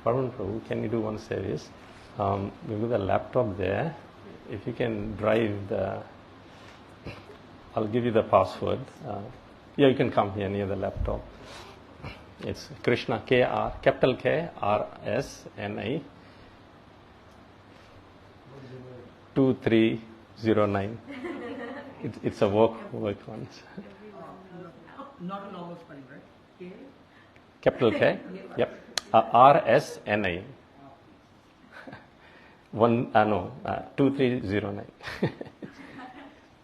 Parvan Prabhu, can you do one service? We've got the laptop there. If you can drive the... I'll give you the password. Yeah, you can come here near the laptop. It's Krishna, K-R, capital K-R-S-N-I 2309. It's a work one. Not a normal spelling, right? K? Capital K? Yep. R-S-N-I. 2309.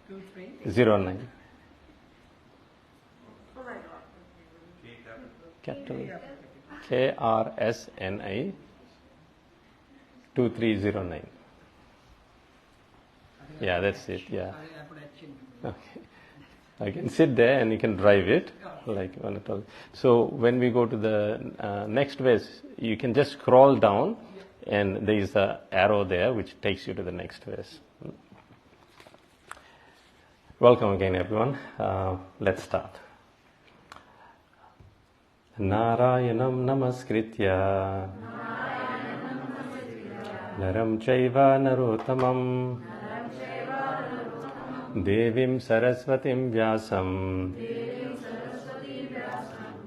2309. Capital K-R-S-N-I 2309. Yeah, that's it. Yeah. Okay. I can sit there and you can drive it like when it all. So when we go to the next verse, you can just scroll down and there is the arrow there which takes you to the next verse. Welcome again, everyone. Let's start. Narayanam namaskritya naram chaiva narottamam devim saraswatim vyasam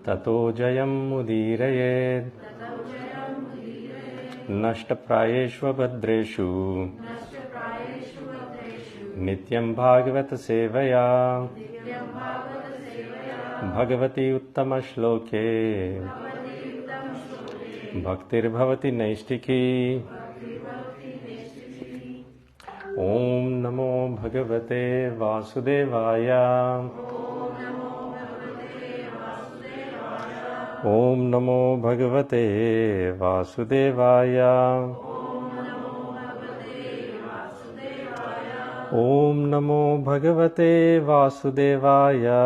tato jayam mudirayed nashtaprayeshva bhadreshu nityam bhagavata sevaya Bhagavati uttama shloke Bhaktir bhavati naistiki Om namo bhagavate vasudevaya Om namo bhagavate vasudevaya Om namo bhagavate vasudevaya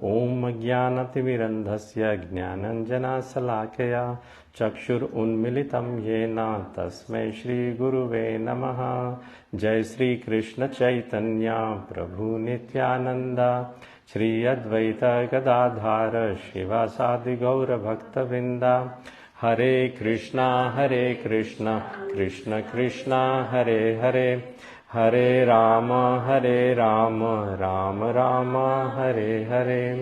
Om Jnanatimirandhasya Jnananjana Salakaya Chakshur Unmilitam Yena Tasmai Shri Guruve Namaha Jai Sri Krishna Chaitanya Prabhu Nityananda Shri Advaita Gadadhara Shivasadi Gaura Bhakta Vrinda Hare Krishna Krishna Krishna Hare Hare Hare Rama Rama Rama Hare Hare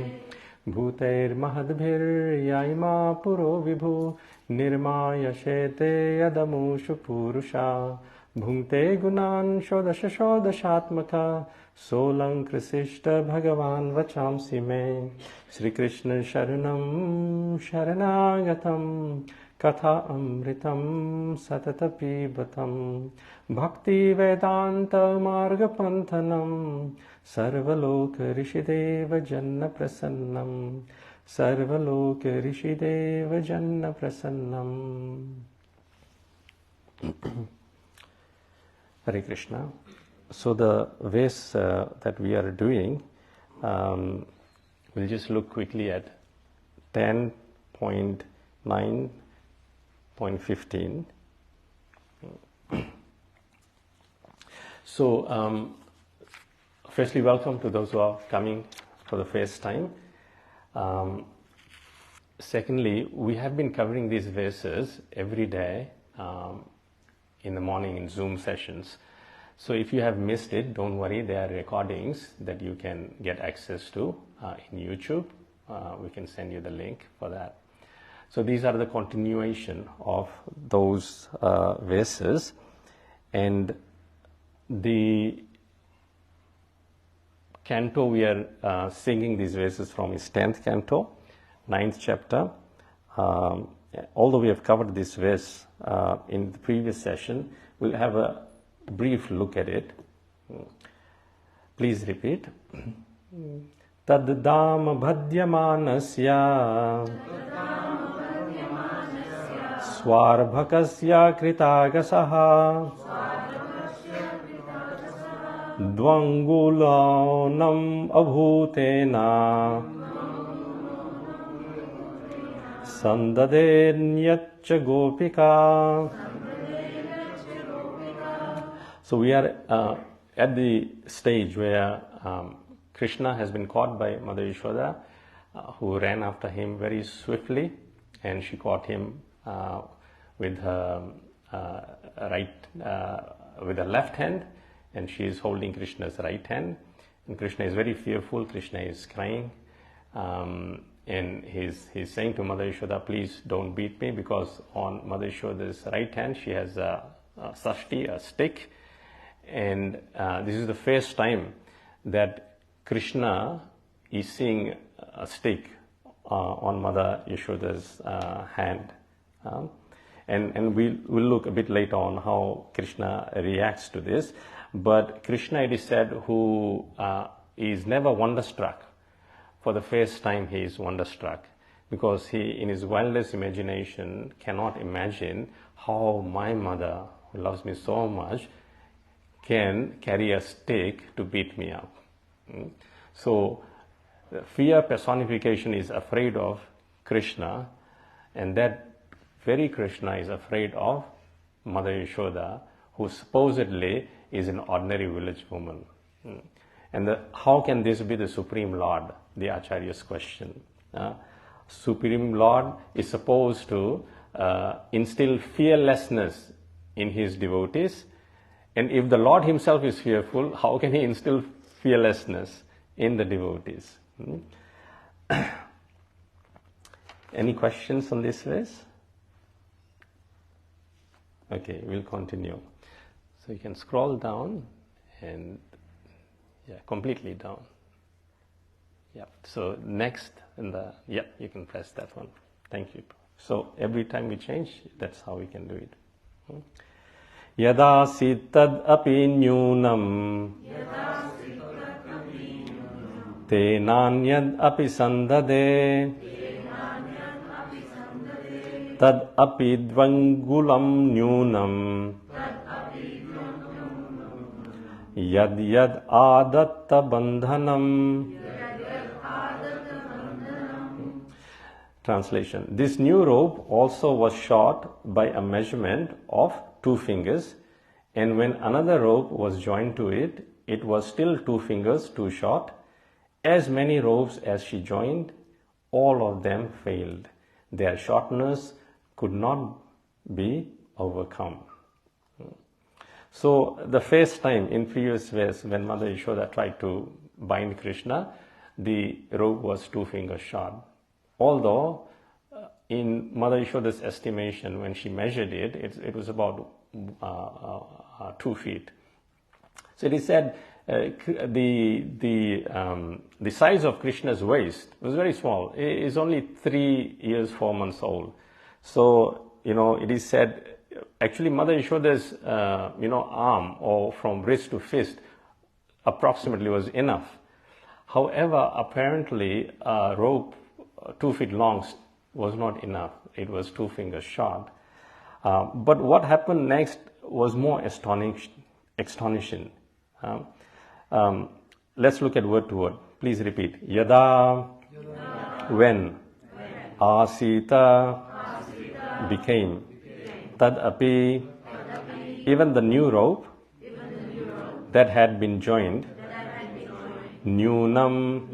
Bhuter Mahadbhir Yaima Puro Vibhu Nirmaya Shete Yadamushu Purusha Bhunte Gunan Shodasha Shodashatmaka Solang Krisishta Bhagavan Vachamsi Me Sri Krishna Sharanam Sharanagatam Katha Amritam Satatapi Batam Bhakti Vedanta Marga Panthanam Sarvaloka Rishideva Janna Prasannam Sarvaloka Rishideva Janna Prasannam. Hare Krishna. So the verse that we are doing, we'll just look quickly at 10.9.15. So, firstly, welcome to those who are coming for the first time. Secondly, we have been covering these verses every day in the morning in Zoom sessions. So if you have missed it, don't worry, there are recordings that you can get access to in YouTube. We can send you the link for that. So these are the continuation of those verses, and the canto we are singing these verses from is 10th canto, 9th chapter. Although we have covered this verse in the previous session, we'll have a brief look at it. Please repeat. Taddama bhadyamanasya Swarbhakasya kritagasaha Dvangulanam abhutena Sandadenyaccha gopika. So we are at the stage where Krishna has been caught by Mother Yashoda. who ran after him very swiftly, and she caught him with her with her left hand, and she is holding Krishna's right hand. And Krishna is very fearful. Krishna is crying, and he's saying to Mother Yashoda, please don't beat me, because on Mother Yashoda's right hand she has a sashti, a stick, and this is the first time that Krishna is seeing a stick on Mother Yashoda's hand. And we'll look a bit later on how Krishna reacts to this. But Krishna, it is said, who is never wonderstruck. For the first time he is wonderstruck, because he, in his wildest imagination, cannot imagine how my mother, who loves me so much, can carry a stick to beat me up. So fear personification is afraid of Krishna, and that very Krishna is afraid of Mother Yashoda, who supposedly is an ordinary village woman. And how can this be the Supreme Lord? The Acharya's question. Supreme Lord is supposed to instill fearlessness in his devotees, and if the Lord himself is fearful, how can he instill fearlessness in the devotees? Any questions on this verse? Okay, we'll continue. So you can scroll down and completely down. Yeah. So next you can press that one. Thank you. So every time we change, that's how we can do it. Yada sittad api nyunam tenanyad api sandade tad api dvangulam nyunam yad yad adatta bandhanam. Translation. This new rope also was short by a measurement of 2 fingers, and when another rope was joined to it, it was still 2 fingers too short. As many ropes as she joined, all of them failed. Their shortness could not be overcome. So the first time in previous verse, when Mother Yashoda tried to bind Krishna, the rope was 2 fingers short. Although in Mother Yashoda's estimation, when she measured it, it was about 2 feet. So it is said the size of Krishna's waist was very small. He is only 3 years 4 months old. So it is said actually Mother Yashoda's arm, or from wrist to fist, approximately was enough. However, apparently a rope 2 feet long was not enough. It was 2 fingers short. But what happened next was more astonishing. Let's look at word to word. Please repeat. Yada, when. Asita, became. Tad api, even the new rope that had been joined. Nyunam,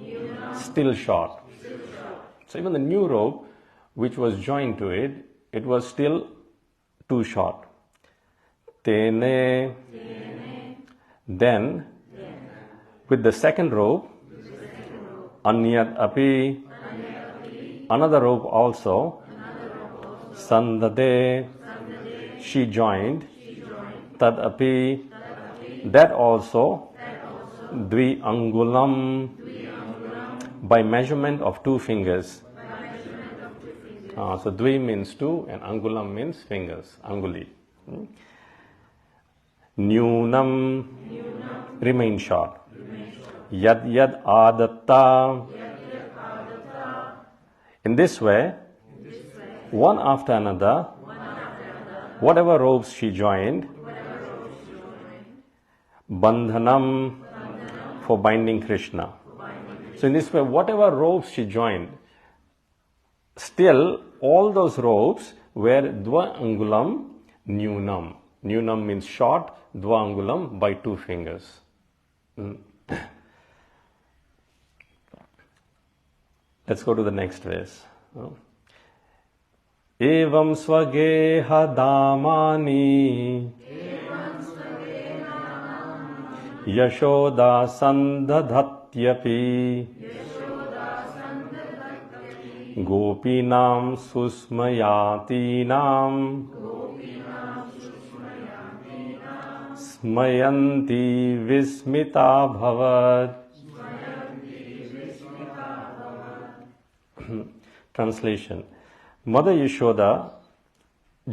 still short. So even the new rope which was joined to it, it was still too short. Tene, then, with the second rope, anyat api, another rope also, sandade, she joined, tad api, that also, dvi angulam, by measurement of 2 fingers. So dvi means 2 and angulam means fingers, anguli. Nyunam, remain short. Yad yad adatta. In this way, one after another, whatever ropes she joined, bandhanam, for binding Krishna. So in this way, whatever ropes she joined, still all those ropes were dva angulam nyunam. Nyunam means short, dva angulam by 2 fingers. Let's go to the next verse. Evam swageha damani Yashoda sandadhatyapi Gopinam susmayatinam Smayanti vismita bhavat. Translation. Mother Yashoda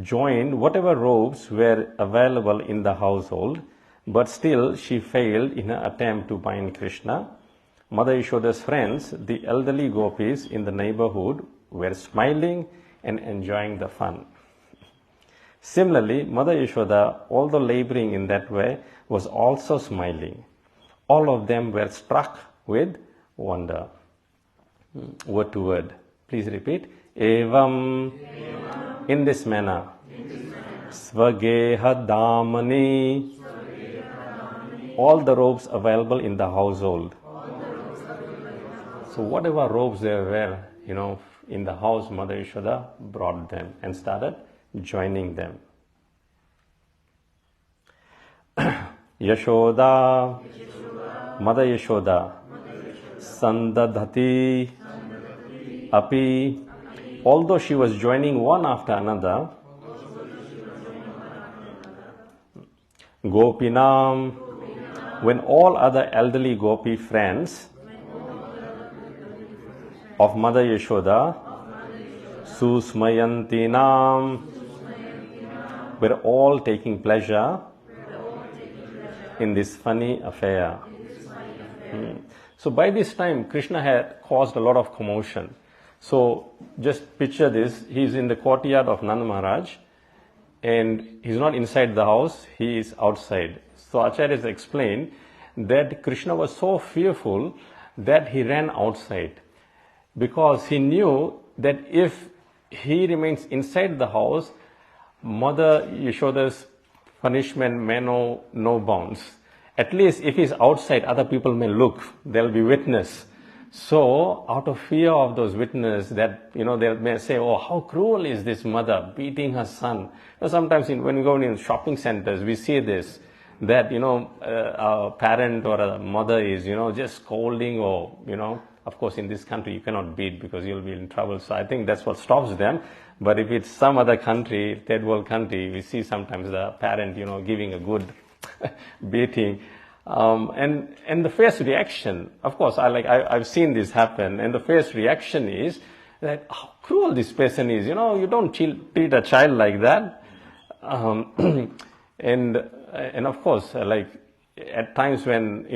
joined whatever robes were available in the household, but still she failed in her attempt to bind Krishna. Mother Yashoda's friends, the elderly gopis in the neighborhood, were smiling and enjoying the fun. Similarly, Mother Yashoda, although laboring in that way, was also smiling. All of them were struck with wonder. Word to word. Please repeat. Evam. In this manner. Svageha damani. All the robes available in the household. So whatever robes there were, in the house, Mother Yashoda brought them and started joining them. Yashoda, Mother Yashoda, Sandadhati, Api, although she was joining one after another, Gopinam, when all other elderly gopi friends of Mother Yashoda, Susmayantinam, were all taking pleasure in this funny affair. So by this time, Krishna had caused a lot of commotion. So just picture this, he's in the courtyard of Nanda Maharaj, and he's not inside the house, he is outside. So Acharyas explained that Krishna was so fearful that he ran outside, because he knew that if he remains inside the house, Mother Yashoda's punishment may know no bounds. At least if he's outside, other people may look, there'll be witness. So out of fear of those witnesses, that they may say, oh, how cruel is this mother beating her son. Sometimes when we go in shopping centers, we see this, that a parent or a mother is just scolding, or of course in this country you cannot beat because you'll be in trouble. So I think that's what stops them. But if it's some other country, third world country, we see sometimes the parent giving a good beating. And the first reaction, of course, I've seen this happen, and the first reaction is that how cruel this person is. You don't treat a child like that. And of course, at times when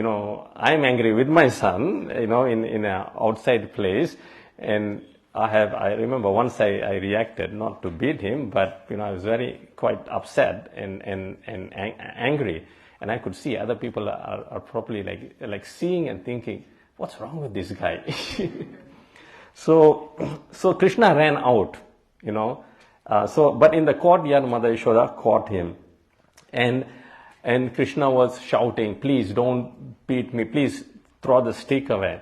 I'm angry with my son, in an outside place, and I remember once I reacted not to beat him, but I was quite upset and angry. And I could see other people are probably like seeing and thinking, what's wrong with this guy? So Krishna ran out, but in the courtyard, Mother Yashoda caught him. And Krishna was shouting, please don't beat me, please throw the stick away.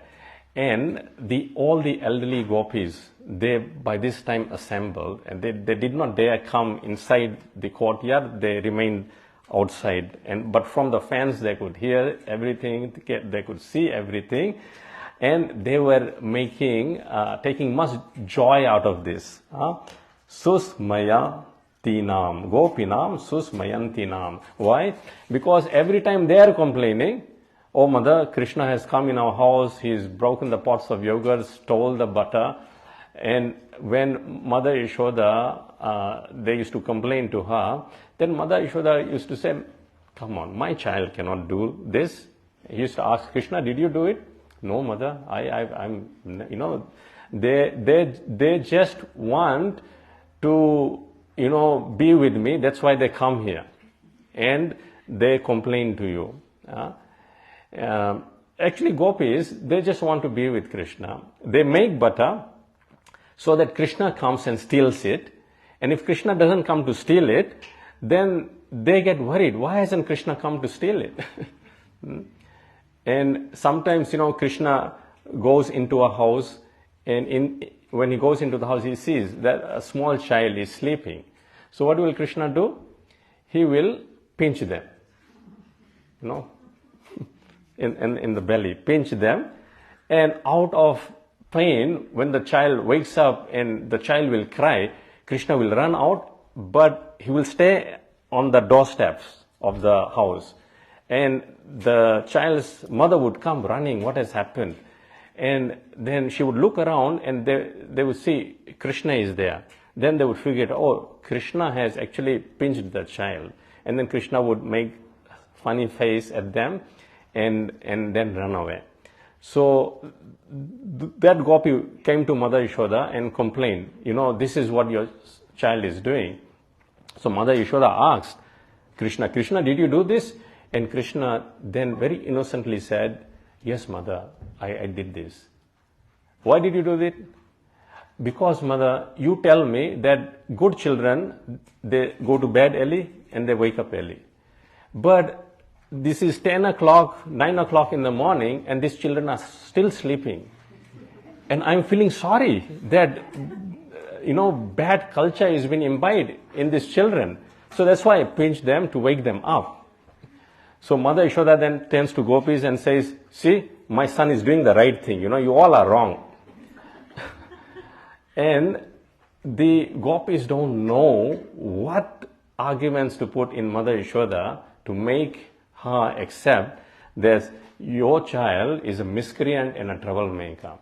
And all the elderly gopis, they by this time assembled, and they did not dare come inside the courtyard, they remained outside. But from the fans they could hear everything, they could see everything, and they were taking much joy out of this. Susmayantinam, Gopinam Susmayantinam. Why? Because every time they are complaining, oh mother, Krishna has come in our house, he's broken the pots of yogurt, stole the butter. And when Mother Yashoda, they used to complain to her, then Mother Yashoda used to say, come on, my child cannot do this. He used to ask Krishna, did you do it? No, mother, I'm they just want to, be with me. That's why they come here. And they complain to you. Actually, gopis, they just want to be with Krishna. They make butter so that Krishna comes and steals it. And if Krishna doesn't come to steal it, then they get worried. Why hasn't Krishna come to steal it? And sometimes, Krishna goes into a house And when he goes into the house, he sees that a small child is sleeping. So what will Krishna do? He will pinch them, in the belly, pinch them, and out of pain, when the child wakes up and the child will cry, Krishna will run out, but he will stay on the doorsteps of the house. And the child's mother would come running, what has happened? And then she would look around and they would see Krishna is there. Then they would figure, oh, Krishna has actually pinched the child. And then Krishna would make funny face at them and then run away. So that gopi came to Mother Yashoda and complained, this is what your child is doing. So Mother Yashoda asked Krishna, did you do this? And Krishna then very innocently said, yes, Mother, I did this. Why did you do it? Because, Mother, you tell me that good children, they go to bed early and they wake up early. But this is 10 o'clock, 9 o'clock in the morning, and these children are still sleeping. And I'm feeling sorry that, bad culture has been imbibed in these children. So that's why I pinch them to wake them up. So Mother Yashoda then turns to gopis and says, see, my son is doing the right thing. You all are wrong. And the gopis don't know what arguments to put in Mother Yashoda to make her accept that your child is a miscreant and a troublemaker.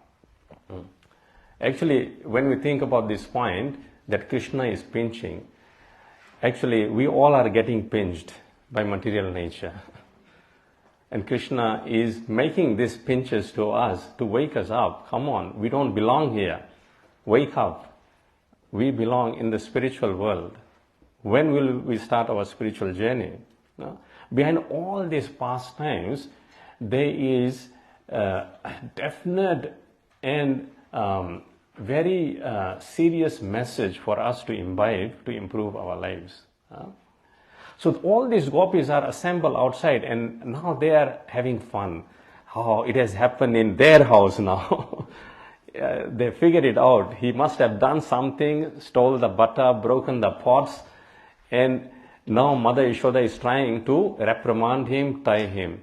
Actually, when we think about this point, that Krishna is pinching, actually, we all are getting pinched by material nature. And Krishna is making these pinches to us to wake us up. Come on, we don't belong here. Wake up. We belong in the spiritual world. When will we start our spiritual journey? Behind all these pastimes, there is a definite and very serious message for us to imbibe to improve our lives. So all these gopis are assembled outside and now they are having fun. Oh, it has happened in their house now. They figured it out. He must have done something, stole the butter, broken the pots, and now Mother Yashoda is trying to reprimand him, tie him.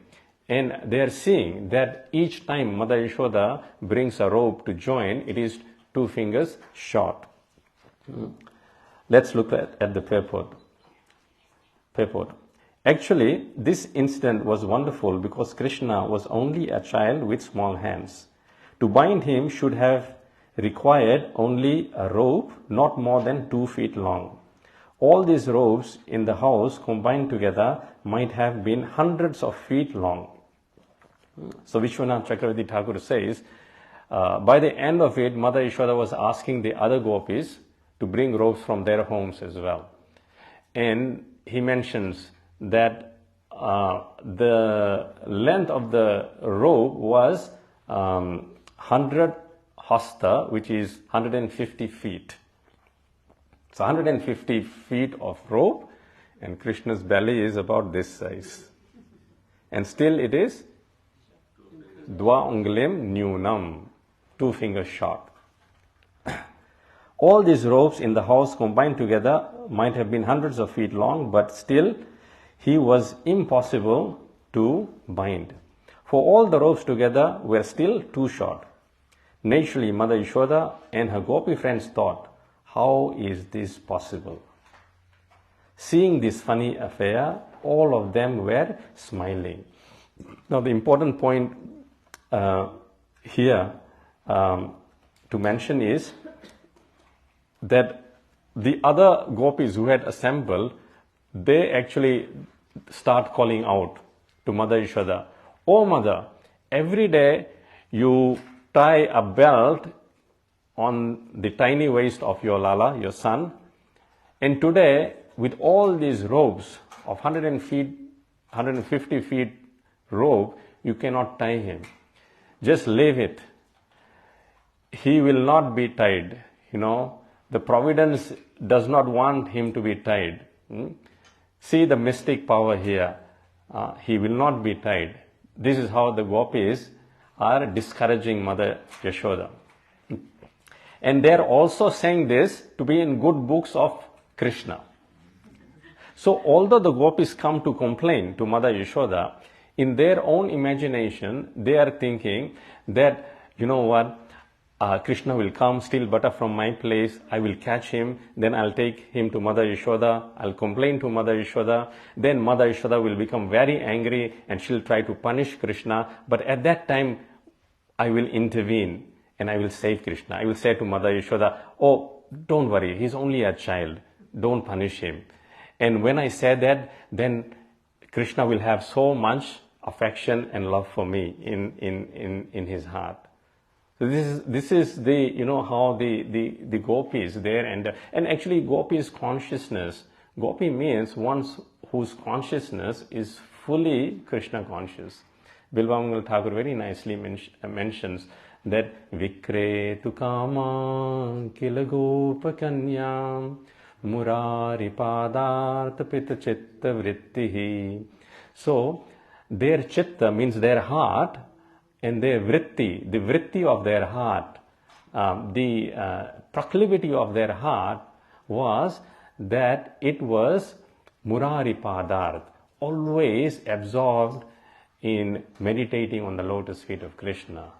And they are seeing that each time Mother Yashoda brings a rope to join, it is 2 fingers short. Let's look at the purport. Actually, this incident was wonderful because Krishna was only a child with small hands. To bind him should have required only a rope not more than 2 feet long. All these ropes in the house combined together might have been hundreds of feet long. So Vishwanath Chakravarti Thakur says, by the end of it, Mother Yashoda was asking the other gopis to bring ropes from their homes as well. And he mentions that the length of the rope was 100 hasta, which is 150 feet. So 150 feet of rope, and Krishna's belly is about this size. And still it is Dva Unglim Nyunam, 2 fingers short. All these ropes in the house combined together might have been hundreds of feet long, but still he was impossible to bind. For all the ropes together were still too short. Naturally, Mother Yashoda and her gopi friends thought, how is this possible? Seeing this funny affair, all of them were smiling. Now, the important point here to mention is that the other gopis who had assembled, they actually start calling out to Mother Yashoda, oh Mother, every day you tie a belt on the tiny waist of your Lala, your son, and today with all these ropes of 150 feet rope, you cannot tie him. Just leave it. He will not be tied. The providence does not want him to be tied. See the mystic power here. He will not be tied. This is how the gopis are discouraging Mother Yashoda. And they are also saying this to be in good books of Krishna. So although the gopis come to complain to Mother Yashoda, in their own imagination, they are thinking that, you know what, Krishna will come, steal butter from my place, I will catch him, then I'll take him to Mother Yashoda, I'll complain to Mother Yashoda, then Mother Yashoda will become very angry and she'll try to punish Krishna, but at that time, I will intervene and I will save Krishna. I will say to Mother Yashoda, oh, don't worry, he's only a child, don't punish him. And when I say that, then Krishna will have so much affection and love for me in his heart. So this is the, you know, how the gopis there, and actually gopis consciousness. Gopi means one whose consciousness is fully Krishna conscious. Bilvamangal Thakur very nicely mentions that Vikretu Kama Kilagopa Kanyam Murari Padartha Pita Chitta Vrittihi. So, their chitta means their heart, and their vritti, the vritti of their heart, the proclivity of their heart was that it was Murari Padartha, always absorbed in meditating on the lotus feet of Krishna.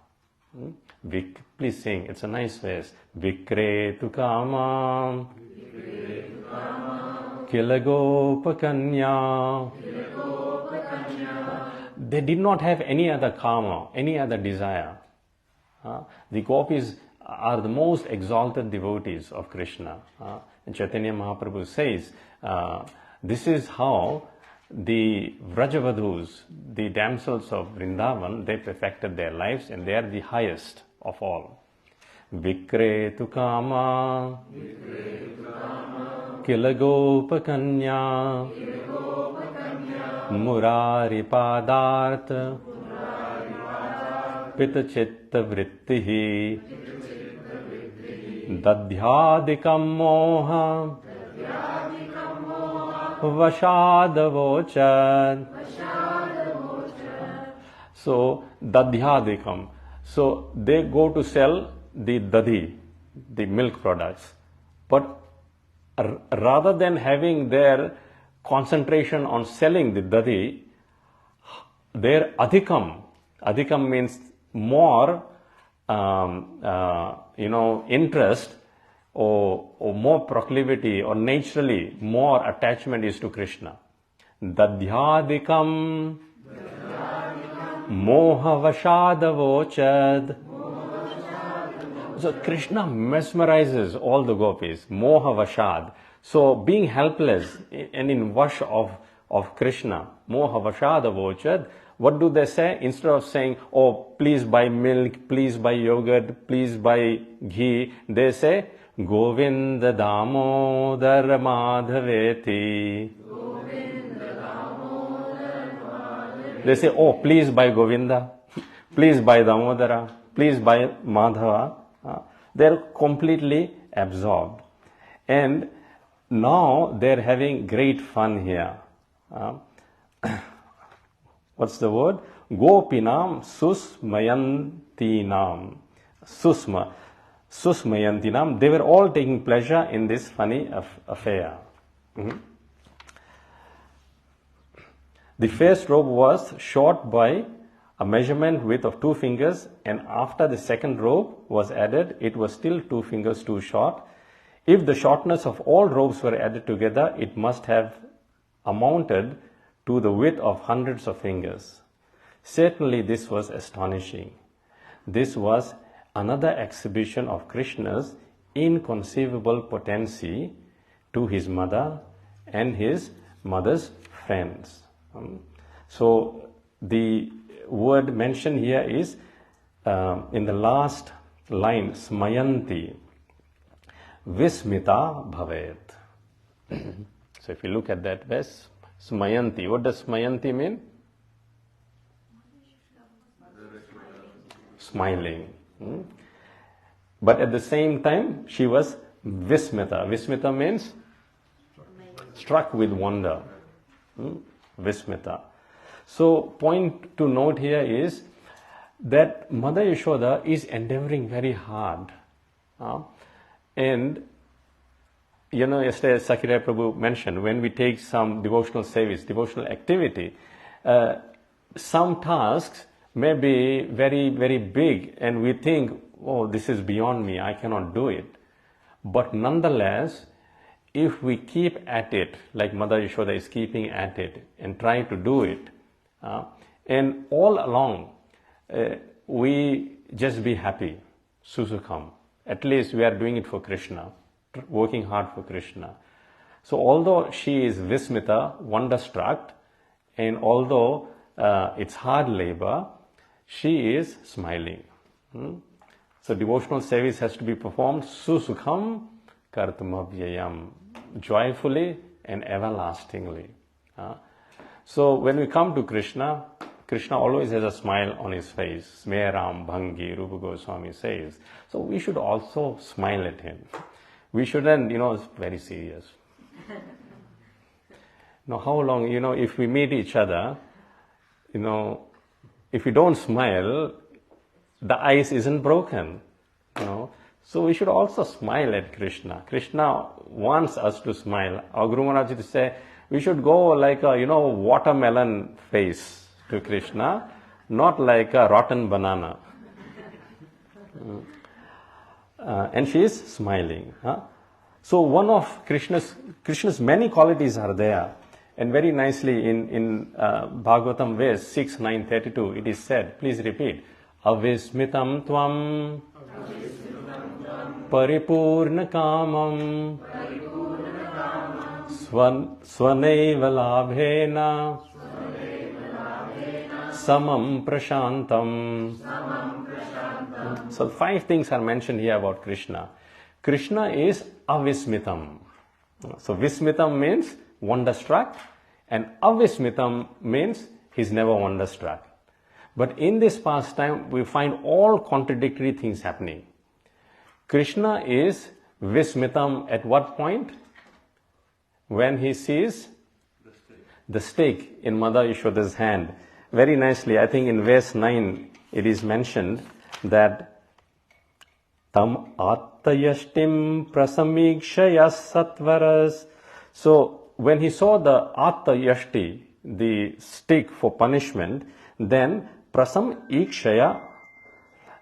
Please sing, it's a nice verse. Vikretu Kama Kilagopa Kanya. They did not have any other karma, any other desire. The gopis are the most exalted devotees of Krishna. And Chaitanya Mahaprabhu says, this is how the Vrajavadhus, the damsels of Vrindavan, they perfected their lives and they are the highest of all. Vikretu Kama Kilagopa Kanya Murari Padartha Pita Chitta Vrittihi Dadhyadikam Moha Vashadavochad. So, Dadhyadikam. So, they go to sell the dadhi, the milk products. But rather than having their concentration on selling the dadhi, their adhikam means more, interest or more proclivity or naturally more attachment is to Krishna. Dadhyadikam moha vashadavochad. So Krishna mesmerizes all the gopis, moha vashad. So being helpless and in wash of Krishna, moha vashadavochad, what do they say? Instead of saying, oh, please buy milk, please buy yogurt, please buy ghee, they say, Govinda Damodar Madhaveti. They say, oh, please buy Govinda, please buy Damodara, please buy Madhava. They're completely absorbed. And now they're having great fun here. What's the word? Gopinam susmayantinam. Susmayantinam. They were all taking pleasure in this funny affair. The first robe was short by a measurement width of 2 fingers, and after the second robe was added, it was still 2 fingers too short. If the shortness of all robes were added together, it must have amounted to the width of hundreds of fingers. Certainly this was astonishing. This was another exhibition of Krishna's inconceivable potency to his mother and his mother's friends. So the word mentioned here is in the last line, smayanti, vismita bhavet. So if you look at that verse, smayanti, what does smayanti mean? Smiling. But at the same time, she was vismita. Vismita means struck with wonder. Vismita. So, point to note here is that Mother Yashoda is endeavoring very hard And yesterday Sakiraya Prabhu mentioned, when we take some devotional service, devotional activity, some tasks may be very, very big, and we think, oh, this is beyond me, I cannot do it. But nonetheless, if we keep at it, like Mother Yashoda is keeping at it, and try to do it, and all along, we just be happy, susukham. At least we are doing it for Krishna, working hard for Krishna. So although she is Vismita, wonderstruck, and although it's hard labor, she is smiling. So devotional service has to be performed susukham kartumavyayam, joyfully and everlastingly. So when we come to Krishna, Krishna always has a smile on his face. Smeram Bhangi, Rupa Goswami says. So we should also smile at him. We shouldn't, it's very serious. Now how long, if we meet each other, if we don't smile, the ice isn't broken, So we should also smile at Krishna. Krishna wants us to smile. Our Guru Maharaj used to say, we should go like a, watermelon face to Krishna, not like a rotten banana. And she is smiling. So one of Krishna's many qualities are there. And very nicely in Bhagavatam verse 6, 9, 32, it is said, please repeat, Avismitam tvam paripurna kamam svanaiva labhena samam prashantam. So 5 things are mentioned here about Krishna. Krishna is avismitam. So vismitam means wonderstruck, and avismitam means he's never wonderstruck. But in this pastime, we find all contradictory things happening. Krishna is vismitam at what point? When he sees the stick in Mother Yashoda's hand. Very nicely, I think in verse 9, it is mentioned that tam attayashtim prasamikshaya satvaras. So when he saw the attayashti, the stick for punishment, then prasam ikshaya,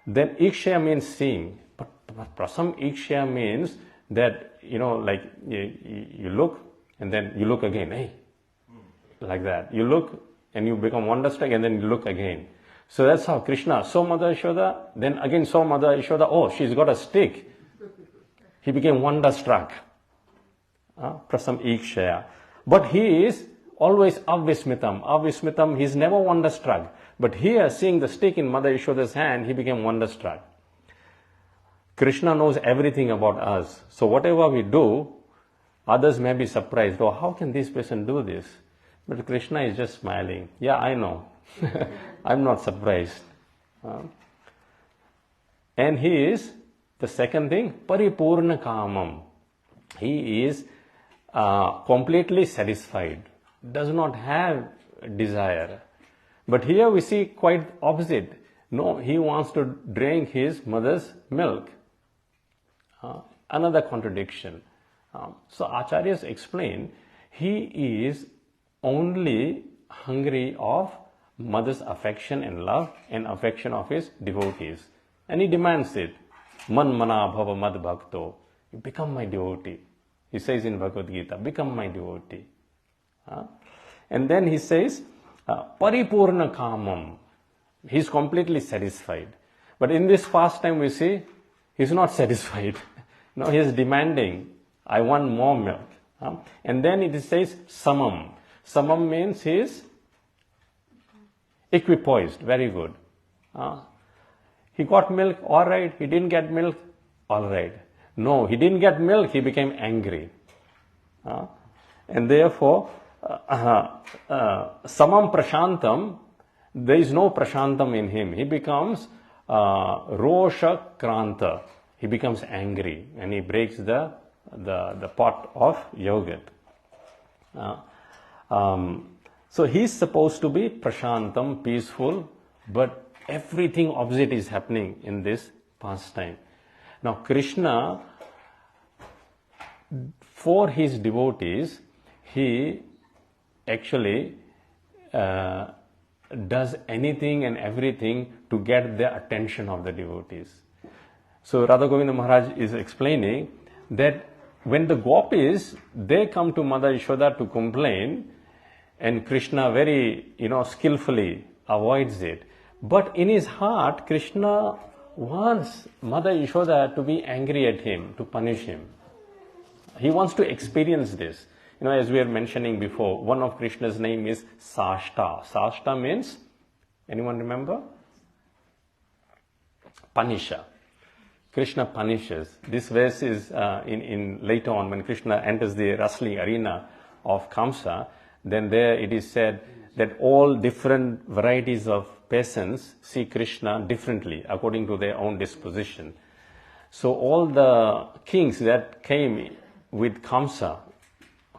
then ikshaya means seeing. But prasam ikshaya means that, like you look and then you look again, hey, like that. You look and you become wonderstruck and then you look again. So that's how Krishna saw Mother Yashoda, then again saw Mother Yashoda, oh, she's got a stick. He became wonderstruck. Prasam ikshaya. But he is always avismitam. Avismitam, he's never wonderstruck. But here, seeing the stick in Mother Yashoda's hand, he became wonderstruck. Krishna knows everything about us. So whatever we do, others may be surprised. Oh, how can this person do this? But Krishna is just smiling. Yeah, I know. I'm not surprised. And he is, the second thing, paripurna kamam. He is completely satisfied. Does not have desire. But here we see quite opposite. No, he wants to drink his mother's milk. Another contradiction. So Acharyas explain, he is only hungry of mother's affection and love and affection of his devotees. And he demands it. Man mana bhava mad bhakto. You become my devotee. He says in Bhagavad Gita, become my devotee. And then he says, paripurna kamam. He's completely satisfied. But in this pastime we see, he's not satisfied. No, he's demanding, I want more milk. And then it says samam. Samam means he is equipoised, very good. He got milk, all right. He didn't get milk, all right. No, he didn't get milk, he became angry. And therefore, samam prashantam, there is no prashantam in him. He becomes rosha kranta. He becomes angry and he breaks the pot of yogurt. So he's supposed to be prashantam, peaceful, but everything opposite is happening in this pastime. Now Krishna, for his devotees, he actually does anything and everything to get the attention of the devotees. So Radha Govinda Maharaj is explaining that when the gopis, they come to Mother Yashoda to complain, and Krishna very, skillfully avoids it. But in his heart, Krishna wants Mother Yashoda to be angry at him, to punish him. He wants to experience this. As we were mentioning before, one of Krishna's name is Sashta. Sashta means, anyone remember? Punisher. Krishna punishes. This verse is in later on when Krishna enters the wrestling arena of Kamsa. Then there it is said that all different varieties of peasants see Krishna differently according to their own disposition. So all the kings that came with Kamsa,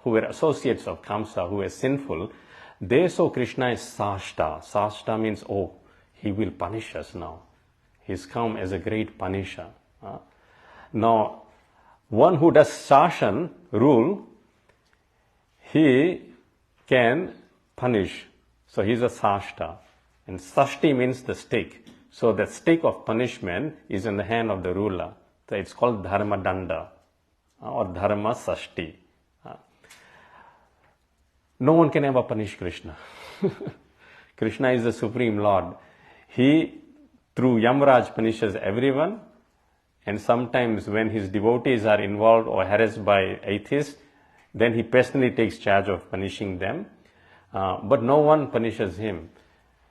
who were associates of Kamsa, who were sinful, they saw Krishna as Sashta. Sashta means, oh, he will punish us now. He's come as a great punisher. Now, one who does Shashan, rule, he can punish. So he's a Sashta. And Sashti means the stick. So the stick of punishment is in the hand of the ruler. So it's called Dharma Danda or Dharma Sashti. No one can ever punish Krishna. Krishna is the Supreme Lord. He, through Yamraj, punishes everyone. And sometimes when his devotees are involved or harassed by atheists, then he personally takes charge of punishing them. But no one punishes him.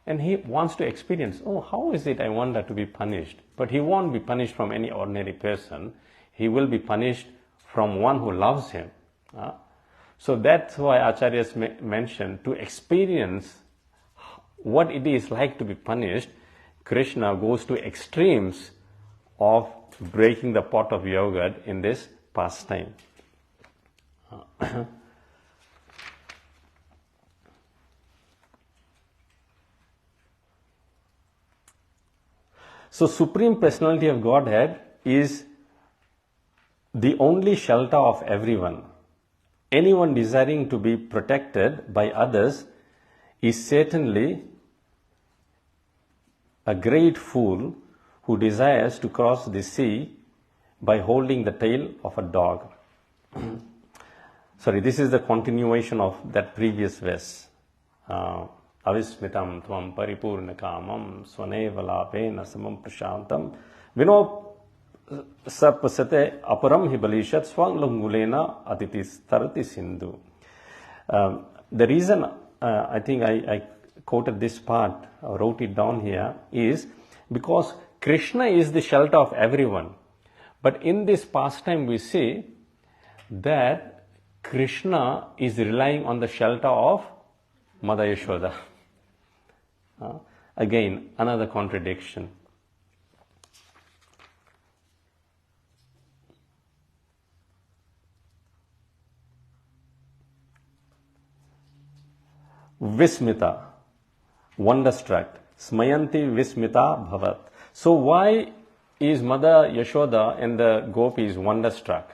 And he wants to experience, oh, how is it, I wonder, to be punished? But he won't be punished from any ordinary person. He will be punished from one who loves him. So that's why Acharyas mentioned, to experience what it is like to be punished, Krishna goes to extremes of breaking the pot of yogurt in this pastime. So Supreme Personality of Godhead is the only shelter of everyone. Anyone desiring to be protected by others is certainly a great fool who desires to cross the sea by holding the tail of a dog. Sorry, this is the continuation of that previous verse. Avismitam tvam paripurna kamam svaneva lapena samam prashantam vino sapasate aparam hibalishat swanglungulena atitis tarati sindhu. The reason I think I quoted this part, or wrote it down here, is because Krishna is the shelter of everyone. But in this pastime we see that Krishna is relying on the shelter of Mother Yashoda. Again, another contradiction. Vismita, wonderstruck. Smayanti Vismita Bhavat. So why is Mother Yashoda and the gopis wonderstruck?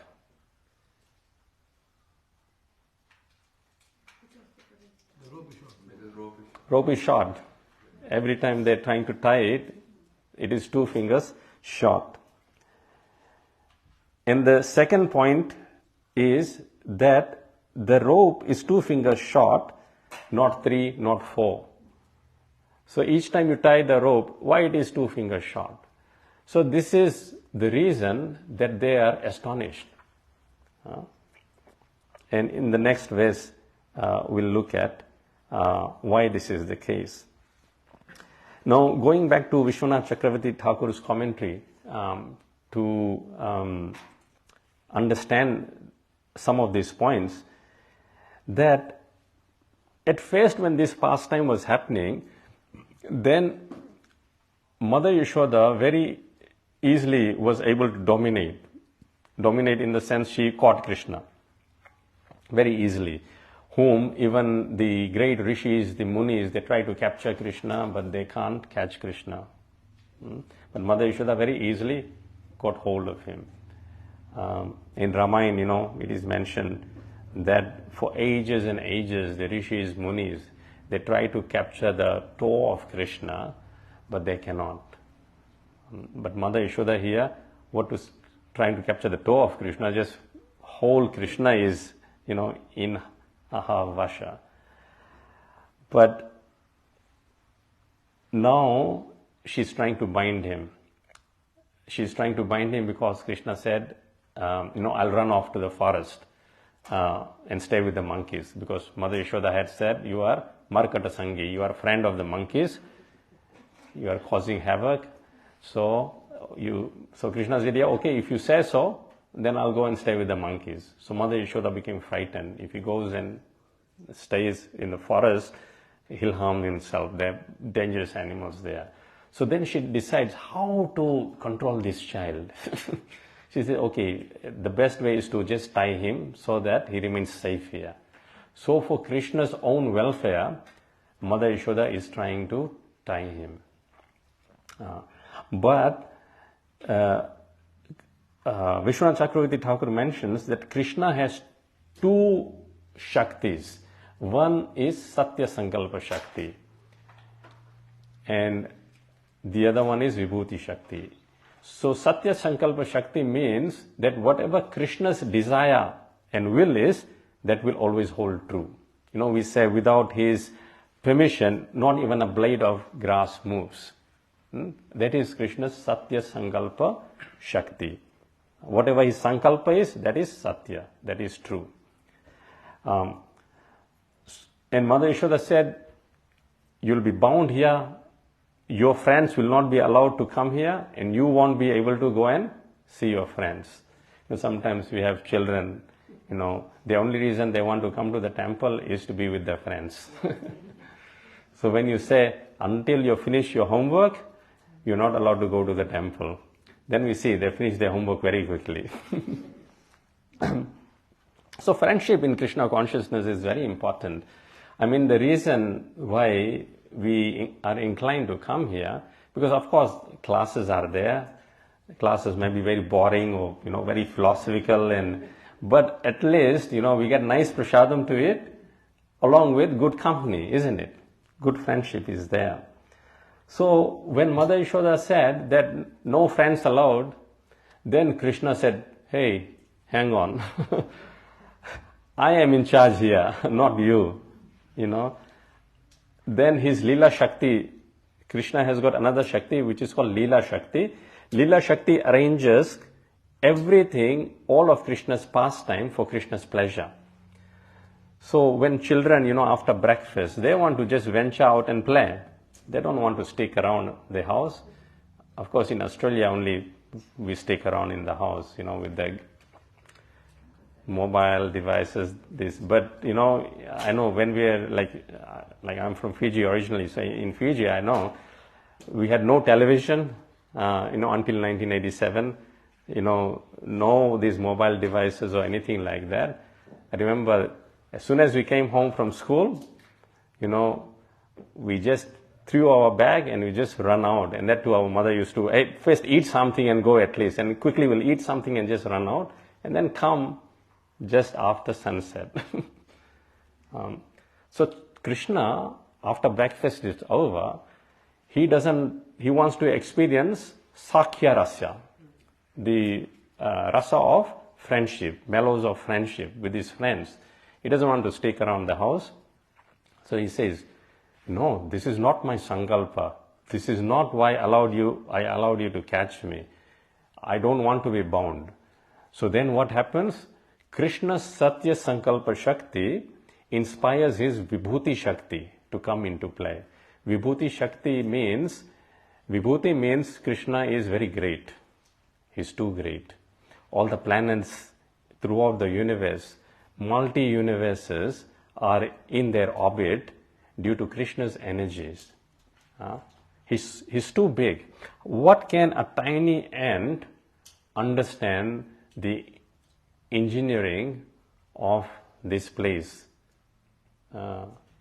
Rope is short. Every time they're trying to tie it, it is 2 fingers short. And the second point is that the rope is 2 fingers short, not 3, not 4. So each time you tie the rope, why it is 2 fingers short? So this is the reason that they are astonished. And in the next verse, we'll look at why this is the case. Now, going back to Vishwanath Chakravarti Thakur's commentary, to understand some of these points, that at first when this pastime was happening, then Mother Yashoda very easily was able to dominate in the sense she caught Krishna very easily, whom even the great rishis, the munis, they try to capture Krishna, but they can't catch Krishna. But Mother Yashoda very easily got hold of him. In Ramayana, it is mentioned that for ages and ages, the rishis, munis, they try to capture the toe of Krishna, but they cannot. But Mother Yashoda here, what was trying to capture the toe of Krishna, just whole Krishna is, in her vasha. But now she's trying to bind him. She's trying to bind him because Krishna said, I'll run off to the forest and stay with the monkeys, because Mother Yashoda had said, you are Markata Sangi, you are a friend of the monkeys, you are causing havoc. So Krishna said, yeah, okay, if you say so, then I'll go and stay with the monkeys. So Mother Yashoda became frightened. If he goes and stays in the forest, he'll harm himself. There are dangerous animals there. So then she decides how to control this child. She said, okay, the best way is to just tie him so that he remains safe here. So for Krishna's own welfare, Mother Yashoda is trying to tie him. But Vishwanath Chakravarti Thakur mentions that Krishna has two Shaktis. One is Satya Sankalpa Shakti, and the other one is Vibhuti Shakti. So Satya Sankalpa Shakti means that whatever Krishna's desire and will is, that will always hold true. We say without his permission, not even a blade of grass moves. That is Krishna's Satya Sankalpa Shakti. Whatever his Sankalpa is, that is Satya, that is true. And Mother Yashoda said, you'll be bound here, your friends will not be allowed to come here, and you won't be able to go and see your friends. Sometimes we have children, the only reason they want to come to the temple is to be with their friends. So when you say, until you finish your homework, you're not allowed to go to the temple. Then we see they finish their homework very quickly. So friendship in Krishna consciousness is very important. The reason why we are inclined to come here, because of course classes are there. Classes may be very boring or, very philosophical, but at least, we get nice prasadam to eat along with good company, isn't it? Good friendship is there. So when Mother Yashoda said that no friends allowed, then Krishna said, hey, hang on. I am in charge here, not you, Then his Lila Shakti, Krishna has got another Shakti which is called Lila Shakti. Lila Shakti arranges everything, all of Krishna's pastime for Krishna's pleasure. So when children, after breakfast, they want to just venture out and play. They don't want to stick around the house. Of course, in Australia only we stick around in the house, with the mobile devices, this. But, I know when we are like I'm from Fiji originally, so in Fiji, I know we had no television, until 1987, no these mobile devices or anything like that. I remember as soon as we came home from school, we just threw our bag and we just run out. And that too, our mother used to, hey, first eat something and go at least. And quickly we'll eat something and just run out. And then come just after sunset. So Krishna, after breakfast is over, he wants to experience Sakhya Rasya, the rasa of friendship, mellows of friendship with his friends. He doesn't want to stick around the house. So he says, no, this is not my sankalpa. This is not why I allowed you to catch me. I don't want to be bound. So then what happens? Krishna's Satya Sankalpa Shakti inspires his Vibhuti Shakti to come into play. Vibhuti Shakti means Krishna is very great. He's too great. All the planets throughout the universe, multi-universes are in their orbit due to Krishna's energies. He's too big. What can a tiny ant understand the engineering of this place,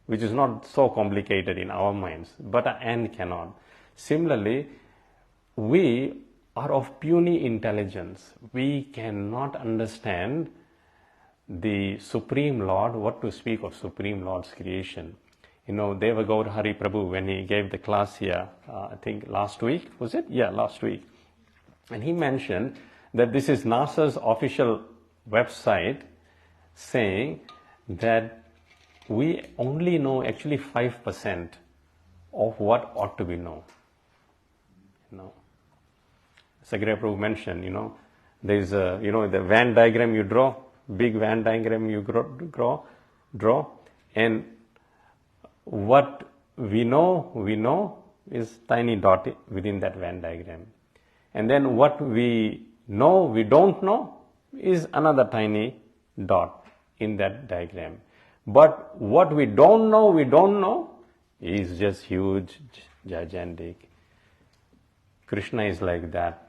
which is not so complicated in our minds, but an ant cannot. Similarly, we are of puny intelligence. We cannot understand the Supreme Lord, what to speak of Supreme Lord's creation. Deva Gaur Hari Prabhu, when he gave the class here, I think last week, was it? Yeah, last week. And he mentioned that this is NASA's official website saying that we only know actually 5% of what ought to be known. Sagraya Prabhu mentioned, there's the Venn diagram you draw, big Venn diagram you draw, and what we know is tiny dot within that Venn diagram. And then what we know, we don't know, is another tiny dot in that diagram. But what we don't know is just huge, gigantic. Krishna is like that.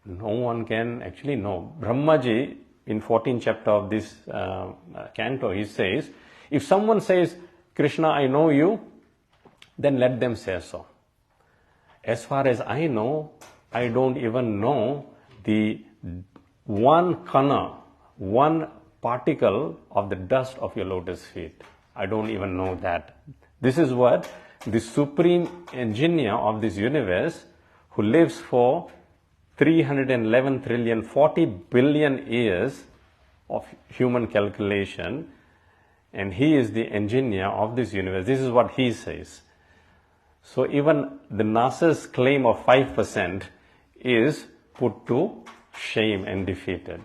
No one can actually know. Brahmaji, in 14th chapter of this canto, he says, if someone says, Krishna, I know you, then let them say so. As far as I know, I don't even know the one kana, one particle of the dust of your lotus feet. I don't even know that. This is what the supreme engineer of this universe, who lives for 311 trillion, 40 billion years of human calculation, and he is the engineer of this universe. This is what he says. So even the NASA's claim of 5% is put to shame and defeated.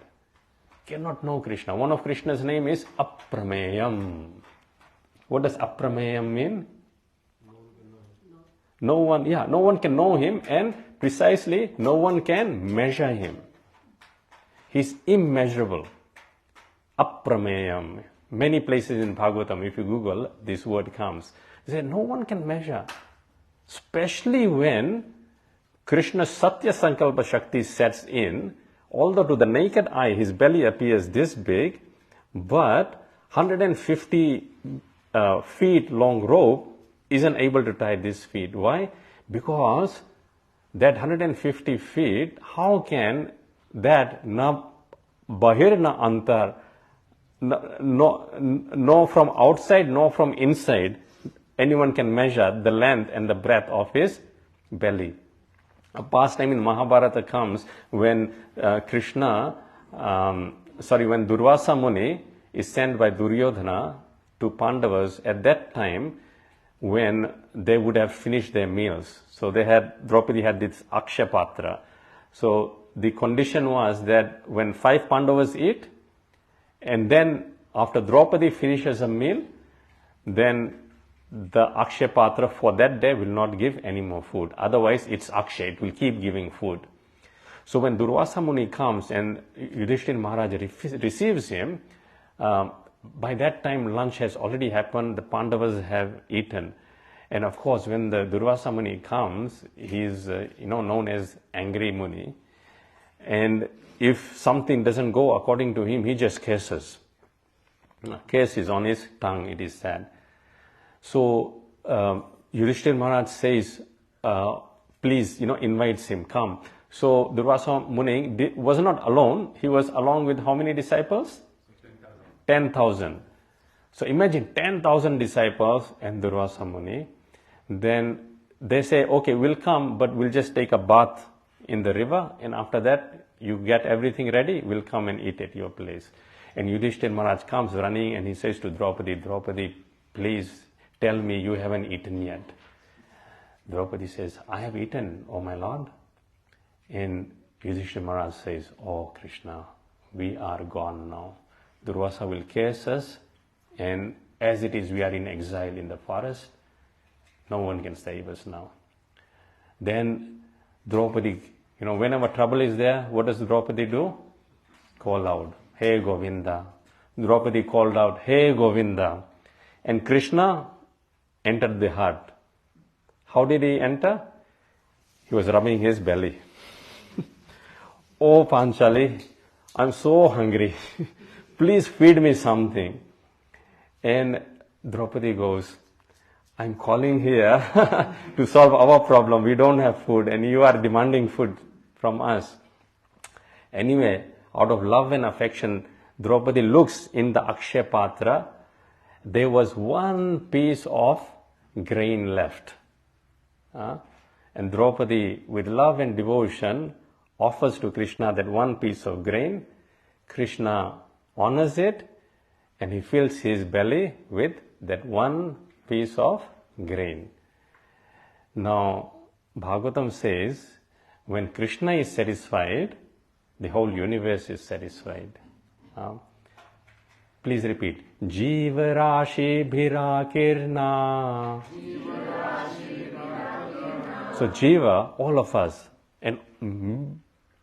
Cannot know Krishna. One of Krishna's name is Aprameyam. What does Aprameyam mean? No one can know him, and precisely no one can measure him. He's immeasurable. Aprameyam. Many places in Bhagavatam, if you Google, this word comes. They say no one can measure. Especially when Krishna's Satya Sankalpa Shakti sets in, although to the naked eye his belly appears this big, but 150 feet long rope isn't able to tie this feet. Why? Because that 150 feet, how can that na bahir na antar, no from outside, no from inside, anyone can measure the length and the breadth of his belly. A pastime in Mahabharata comes when when Durvasa Muni is sent by Duryodhana to Pandavas at that time when they would have finished their meals. So Draupadi had this Aksha Patra. So the condition was that when 5 Pandavas eat, and then after Draupadi finishes a meal, then the Akshay Patra for that day will not give any more food. Otherwise, it's Akshay, it will keep giving food. So when Durvasa Muni comes and Yudhishthira Maharaj receives him, by that time lunch has already happened, the Pandavas have eaten. And of course, when the Durvasa Muni comes, he is known as Angry Muni. And if something doesn't go according to him, he just curses. Curse is on his tongue, it is said. So Yudhishthira Maharaj says, please, invites him, come. So Durvasa Muni was not alone. He was along with how many disciples? 10,000. So imagine 10,000 disciples and Durvasa Muni. Then they say, okay, we'll come, but we'll just take a bath in the river, and after that, you get everything ready, we'll come and eat at your place. And Yudhishthira Maharaj comes running and he says to Draupadi, please tell me you haven't eaten yet. Draupadi says, I have eaten, O my Lord. And Yudhishthira Maharaj says, oh Krishna, we are gone now. Durvasa will curse us, and as it is, we are in exile in the forest. No one can save us now. Then Draupadi, whenever trouble is there, what does Draupadi do? Call out, Hey Govinda. Draupadi called out, Hey Govinda. And Krishna entered the heart. How did he enter? He was rubbing his belly. Oh Panchali, I'm so hungry. Please feed me something. And Draupadi goes, I'm calling here to solve our problem. We don't have food and you are demanding food from us. Anyway, out of love and affection, Draupadi looks in the Akshay Patra. There was one piece of grain left. And Draupadi, with love and devotion, offers to Krishna that one piece of grain. Krishna honors it, and he fills his belly with that one piece of grain. Now, Bhagavatam says, when Krishna is satisfied, the whole universe is satisfied. Please repeat. Jiva Rashi Bhirakirna. So Jiva, all of us, and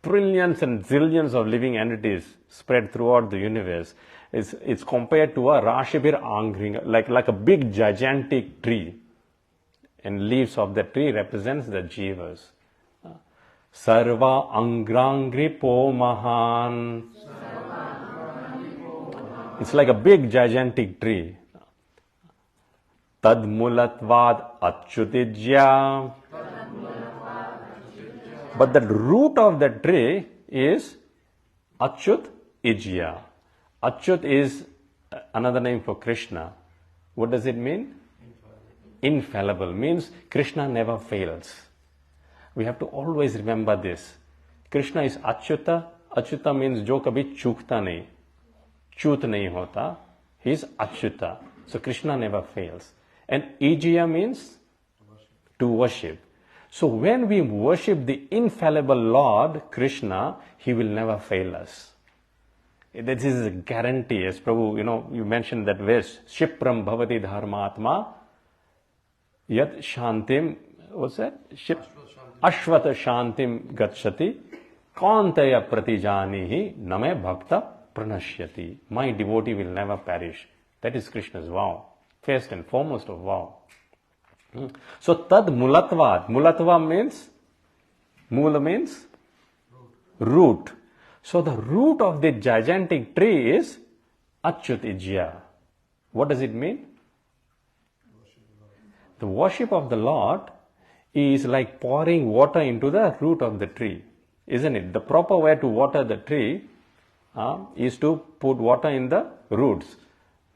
trillions and zillions of living entities spread throughout the universe, it's compared to a Rashibir Angring, like a big gigantic tree. And leaves of the tree represents the Jivas. Sarva Angrangripo Mahan. It's like a big gigantic tree. Tad Mulatvad Achyutijya. But the root of the tree is Achyut Ijya. Achyut is another name for Krishna. What does it mean? Infallible. Means Krishna never fails. We have to always remember this. Krishna is Achyuta. Achyuta means jo kabhi chukta nahi. Chut nahi hota. He is Achyuta. So Krishna never fails. And Ijya means to worship. So when we worship the infallible Lord, Krishna, He will never fail us. This is a guarantee. As Prabhu, you mentioned that verse, Shipram bhavati dharmatma, yat shantim, what's that? Ashvata shantim gacchati, kantaya pratijanihi, name bhakta pranashyati. My devotee will never perish. That is Krishna's vow. First and foremost of vow. So tad mulatvad. Mulatva means, mula means root. So the root of the gigantic tree is Achyut Ijya. What does it mean? The worship of the Lord is like pouring water into the root of the tree, isn't it? The proper way to water the tree is to put water in the roots,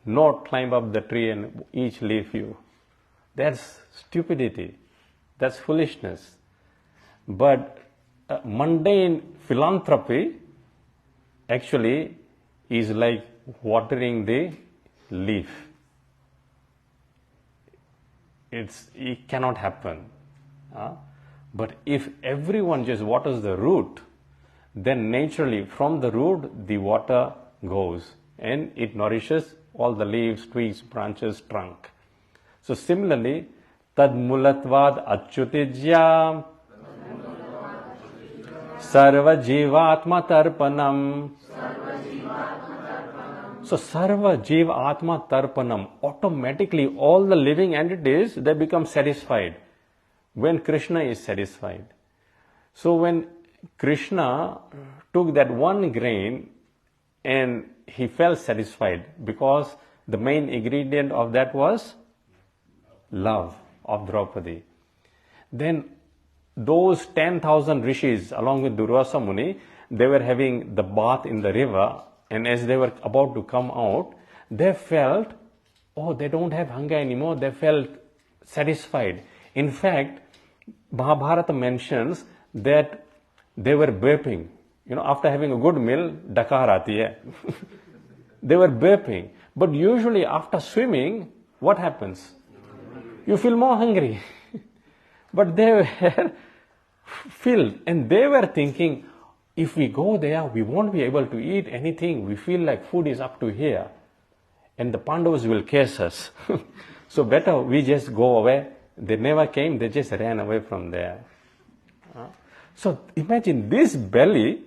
not climb up the tree and each leaf you. That's stupidity. That's foolishness. But mundane philanthropy actually is like watering the leaf. It cannot happen. But if everyone just waters the root, then naturally from the root the water goes and it nourishes all the leaves, twigs, branches, trunk. So similarly, tad mulatvad achyutijya sarva jivatma tarpanam. So sarva jiva atma tarpanam, automatically all the living entities, they become satisfied when Krishna is satisfied. So when Krishna took that one grain and he felt satisfied because the main ingredient of that was love of Draupadi. Then those 10,000 rishis along with Durvasa Muni, they were having the bath in the river, and as they were about to come out, they felt, they don't have hunger anymore. They felt satisfied. In fact, Mahabharata mentions that they were burping. After having a good meal, dakar aati hai. They were burping. But usually after swimming, what happens? You feel more hungry. But they were filled, and they were thinking, if we go there, we won't be able to eat anything. We feel like food is up to here. And the Pandavas will curse us. So better we just go away. They never came, they just ran away from there. So imagine this belly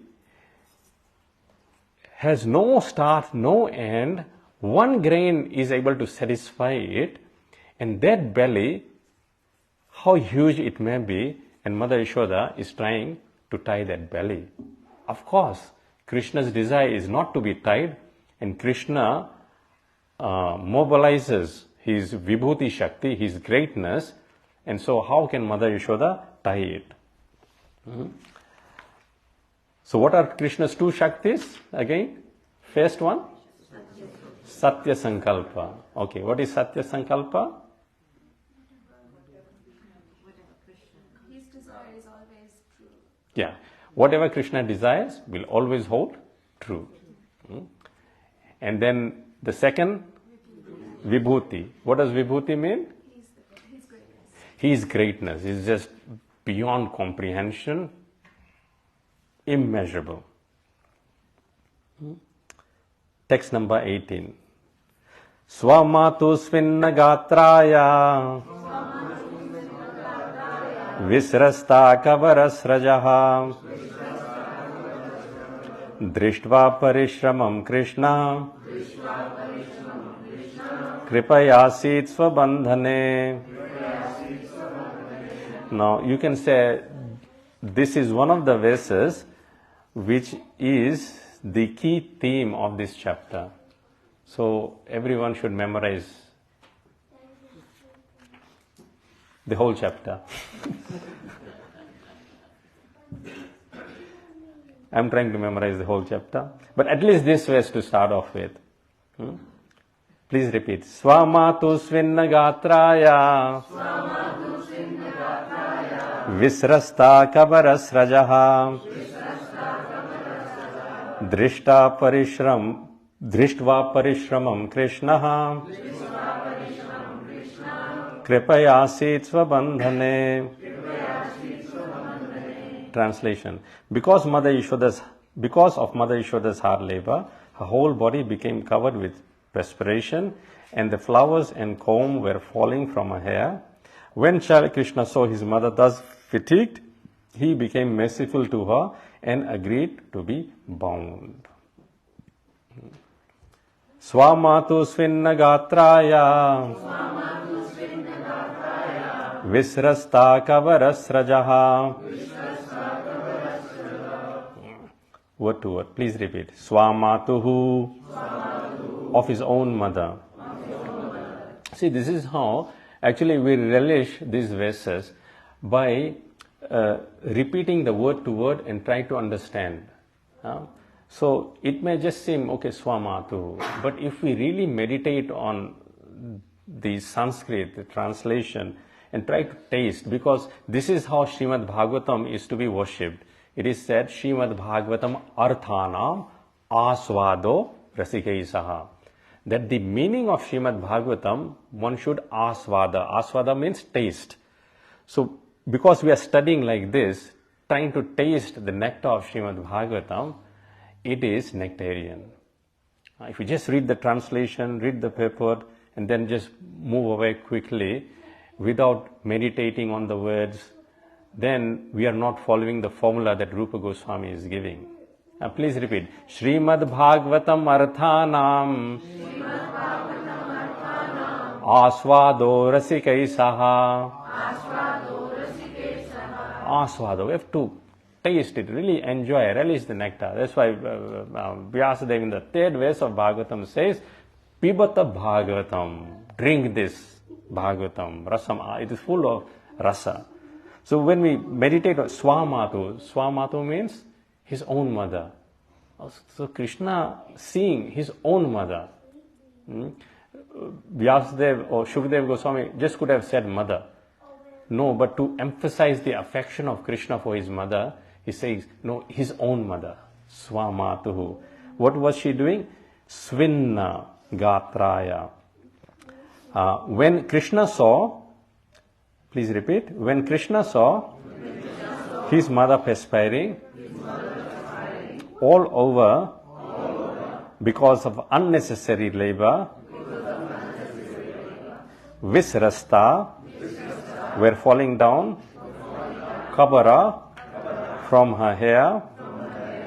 has no start, no end. One grain is able to satisfy it. And that belly, how huge it may be, and Mother Yashoda is trying to tie that belly. Of course, Krishna's desire is not to be tied, and Krishna mobilizes his Vibhuti Shakti, his greatness, and so how can Mother Yashoda tie it? So what are Krishna's two Shaktis again? First one? Satya Sankalpa. Okay, what is Satya Sankalpa? His desire is always true. Yeah, whatever Krishna desires will always hold true. And then the second, Vibhuti. What does Vibhuti mean? His greatness. His greatness is just beyond comprehension, immeasurable. Text number 18. Swamatu svinna gatraya visrasta kavarasrajaha drishtva parishramam Krishna kripayasit svabandhane. Now you can say this is one of the verses which is the key theme of this chapter. So everyone should memorize the whole chapter. I'm trying to memorize the whole chapter, but at least this verse to start off with. Please repeat. Swamatu svinna gatraya visrasta kavarasrajaha drishtva parishramam Krishnaha kripayasit svabandhane. Translation. Because of Mother Yashoda's hard labor, her whole body became covered with perspiration, and the flowers and comb were falling from her hair. When Sri Krishna saw his mother thus fatigued, he became merciful to her and agreed to be bound. Swamatu svinna gatraya visrasta kavarasrajaha. Word to word. Please repeat. Swamatuhu, of his own mother. See, this is how actually we relish these verses, by repeating the word to word and try to understand. So it may just seem, okay, Swamatu, but if we really meditate on the Sanskrit, the translation, and try to taste, because this is how Srimad Bhagavatam is to be worshipped. It is said, Srimad Bhagavatam arthanam asvado rasikaisaha. That the meaning of Srimad Bhagavatam, one should asvada. Asvada means taste. So, because we are studying like this, trying to taste the nectar of Srimad Bhagavatam, it is nectarian. If you just read the translation, read the purport, and then just move away quickly without meditating on the words, then we are not following the formula that Rupa Goswami is giving. Now please repeat. Srimad Bhagavatam arthanam asvado rasikaisaha. Asvado. We have to taste it, really enjoy, relish the nectar. That's why Vyasadeva in the third verse of Bhagavatam says, Pibata Bhagavatam. Drink this Bhagavatam. Rasam. It is full of rasa. So when we meditate on Swamatu means his own mother. So Krishna seeing his own mother. Vyasadeva or Shukadeva Goswami just could have said mother. No, but to emphasize the affection of Krishna for his mother, he says, no, his own mother. Swamatuhu. What was she doing? Svinna gatraya. When Krishna saw, please repeat, when Krishna saw his mother perspiring all over because of unnecessary labor, visrasta, were falling down, kabara, from her hair,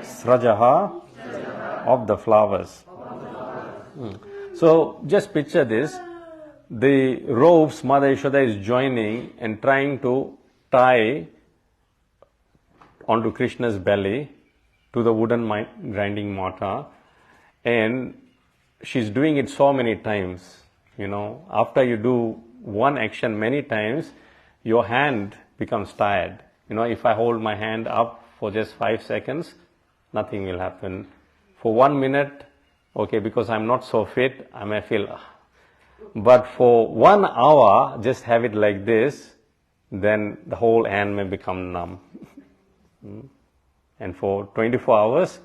srajaha, of the flowers. So just picture this. The ropes Mother Yashoda is joining and trying to tie onto Krishna's belly to the wooden grinding mortar, and she's doing it so many times. You know, after you do one action many times, your hand becomes tired. You know, if I hold my hand up for just 5 seconds, nothing will happen. For 1 minute, okay, because I'm not so fit, I may feel, but for 1 hour, just have it like this, then the whole hand may become numb. And for 24 hours,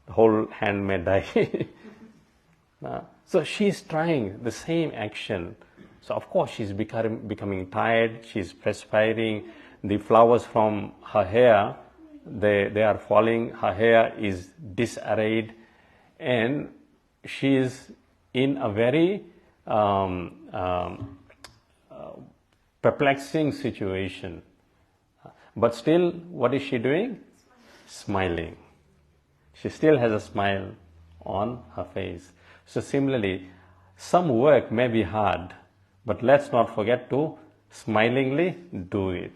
the whole hand may die. So she's trying the same action. So of course she's becoming tired, she's perspiring, the flowers from her hair, they are falling, her hair is disarrayed, and she is in a very perplexing situation. But still, what is she doing? Smiling. She still has a smile on her face. So similarly, some work may be hard, but let's not forget to smilingly do it.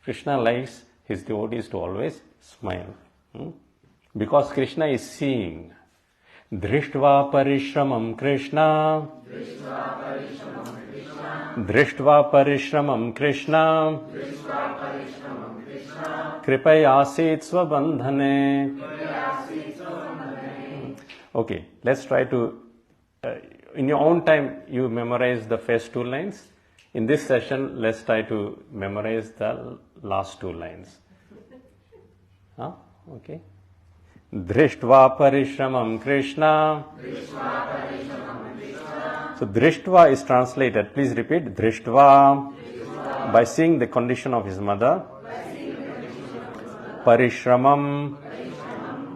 Krishna likes his devotees to always smile. Because Krishna is seeing. Drishtva parishramam Krishna. Drishtva parishramam Krishna. Kripayasit svabandhane. Okay, let's try to, in your own time, you memorize the first 2 lines. In this session, let's try to memorize the last 2 lines. Okay. Drishtva parishramam Krishna. So Drishtva is translated, please repeat, Drishtva, by seeing the condition of his mother. Parishramam,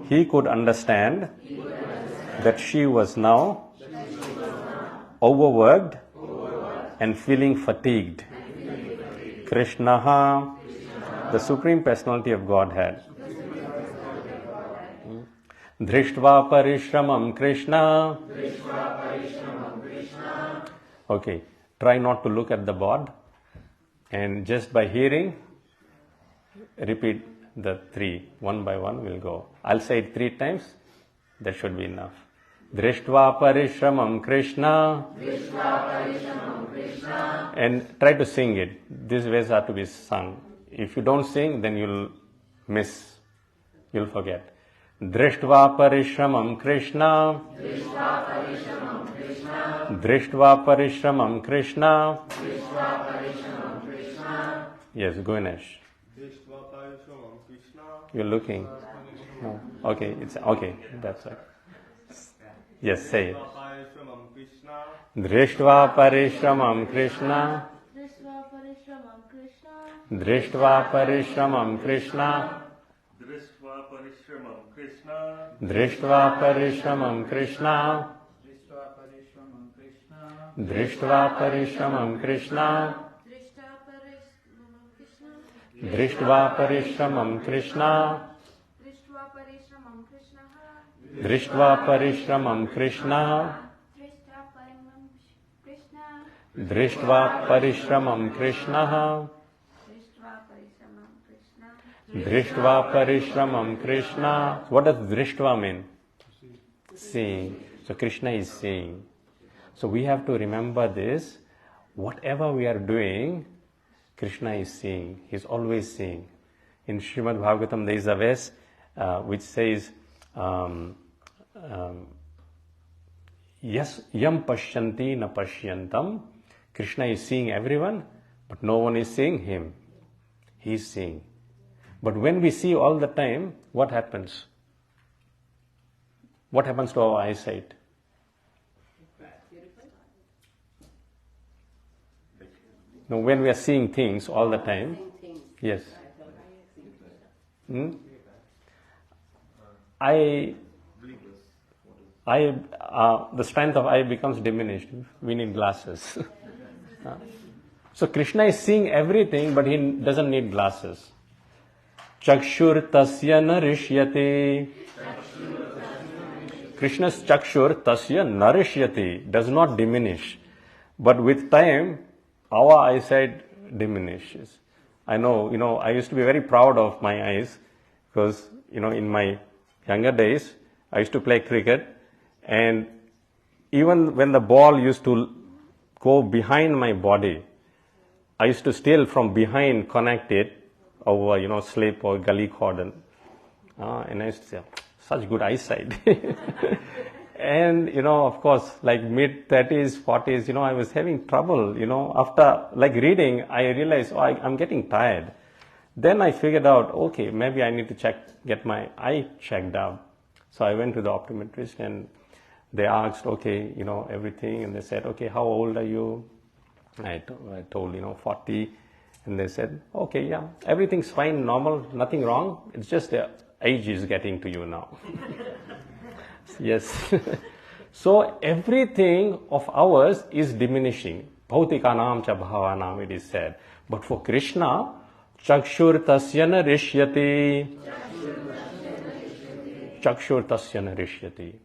he could understand that she was now overworked and feeling fatigued. Krishna, the Supreme Personality of Godhead. Drishtva parishramam Krishna. Okay, try not to look at the board, and just by hearing, repeat the 3, one by one we'll go. I'll say it 3 times, that should be enough. Drishtva parishramam Krishna. And try to sing it. These ways are to be sung. If you don't sing, then you'll forget. Drishtva parishramam Krishna. Drishtva parishramam Krishna. Yes, Ganesh. You're looking. No. Okay, it's okay. That's right. Yes, say it. Drishtva parishramam Krishna. Drishtva parishramam Krishna. Drishtva parishamam Krishna. Drishtva parishamam Krishna. Drishtva parishamam Krishna. Drishtva parishamam Krishna. Drishtva parishamam Krishna. Drishtva parishramam Krishna. What does Drishtva mean? Seeing. So Krishna is seeing. So we have to remember this. Whatever we are doing, Krishna is seeing. He's always seeing. In Srimad Bhagavatam there is a verse which says, Yes, yam pashyanti na pashyantam. Krishna is seeing everyone, but no one is seeing him. He is seeing. But when we see all the time, what happens? What happens to our eyesight? No, when we are seeing things all the time, yes. The strength of eye becomes diminished. We need glasses. So Krishna is seeing everything, but he doesn't need glasses. Chakshur tasya narishyate. Krishna's chakshur tasya narishyate does not diminish. But with time, our eyesight diminishes. I know, I used to be very proud of my eyes because, in my younger days, I used to play cricket, and even when the ball used to go behind my body, I used to still from behind connect it over, slip or gully cordon. And I used to say, such good eyesight. And, of course, like mid-30s, 40s, I was having trouble, After, reading, I realized, I'm getting tired. Then I figured out, okay, maybe I need to get my eye checked out. So I went to the optometrist and they asked, okay, everything. And they said, okay, how old are you? I told, 40. And they said, okay, yeah, everything's fine, normal, nothing wrong. It's just the age is getting to you now. Yes. So everything of ours is diminishing. Bhautikanam cha bhavanam, it is said. But for Krishna, chakshur tasya na rishyati. Chakshur tasya na rishyati.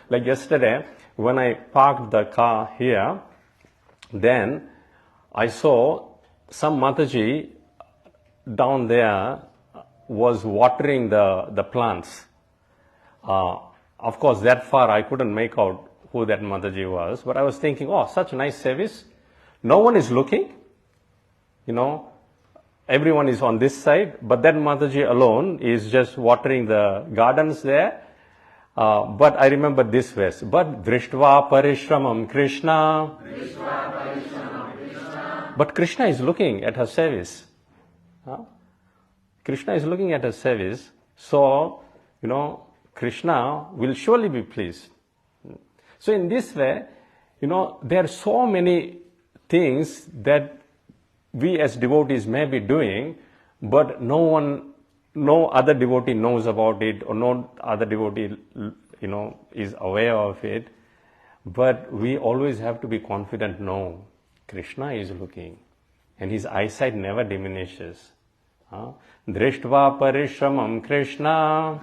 Like yesterday, when I parked the car here, then I saw some Mataji down there was watering the plants. Of course, that far I couldn't make out who that Mataji was, but I was thinking, such nice service. No one is looking, everyone is on this side, but that Mataji alone is just watering the gardens there. But I remember this verse, but drishtva parishramam Krishna. But Krishna is looking at her service. Krishna is looking at her service, so, Krishna will surely be pleased. So in this way, there are so many things that we as devotees may be doing, but no other devotee knows about it, or no other devotee, is aware of it. But we always have to be confident, no, Krishna is looking, and his eyesight never diminishes. Drishtva parishramam Krishna.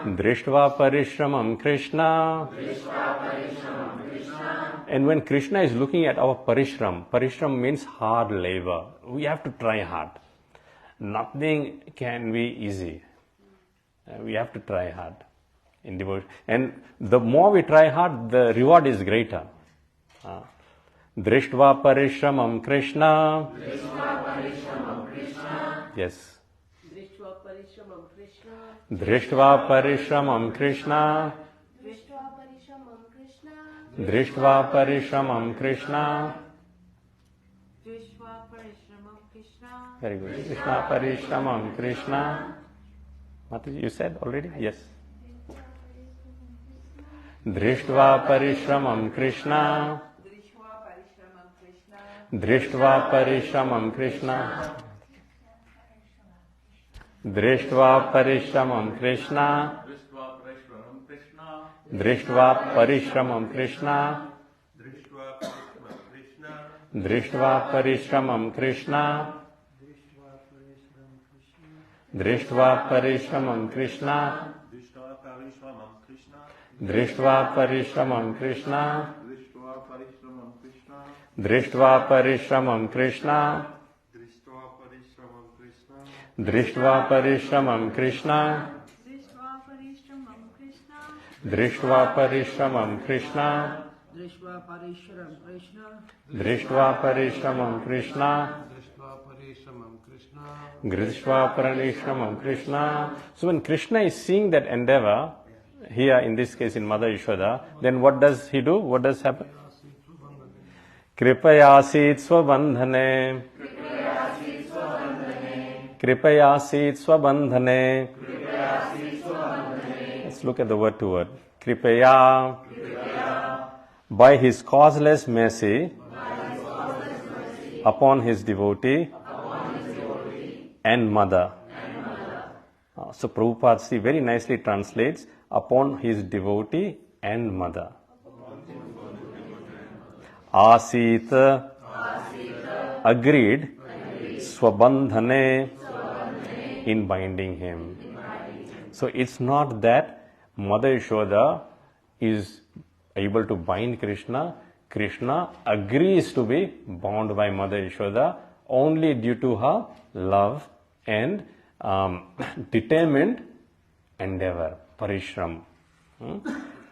Drishtva parishramam Krishna. And when Krishna is looking at our parishram means hard labor. We have to try hard. Nothing can be easy. We have to try hard in devotion. And the more we try hard, the reward is greater. Drishtva parishramam Krishna. Yes. Drishtva parishramam Krishna. Drishtva parishramam Krishna. Drishtva parishamam Krishna. Drishtva parishamam Krishna. Very good. Drishtva parishamam Krishna. Mataji, you said already? Yes. Drishtva parishamam Krishna. Drishtva parishamam Krishna. Drishtva parishamam Krishna. Drishtva parishramam Krishna. Drishtva parishramam Krishna. Drishtva parishramam Krishna. Drishtva parishramam Krishna. Drishtva parishamam Krishna. Drishtva parishamam Krishna. Drishtva parishamam Krishna. Drishtva parishamam Krishna. Drishtva parishamam Krishna. Drishtva parishamam Krishna. So when Krishna is seeing that endeavor, here in this case in Mother Yashoda, then what does he do? What does happen? Kripayasit swabandhane. Kripayasit swabandhane. Let's look at the word to word. Kripaya. By his causeless mercy upon his devotee and mother. So Prabhupada very nicely translates upon his devotee and mother. Asita, agreed, swabandhane, in binding him. So it's not that Mother Yashoda is able to bind Krishna. Krishna agrees to be bound by Mother Yashoda only due to her love and determined endeavor, parishram.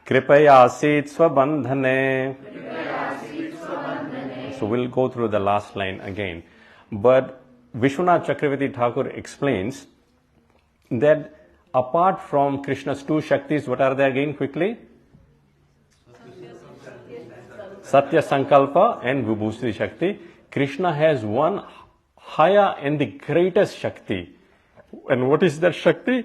Kripayasit swabandhane. So we'll go through the last line again. But Vishwanath Chakravarti Thakur explains that apart from Krishna's two Shaktis, what are they again quickly? Satya Sankalpa and Vibhuti Shakti. Krishna has one higher and the greatest Shakti. And what is that Shakti?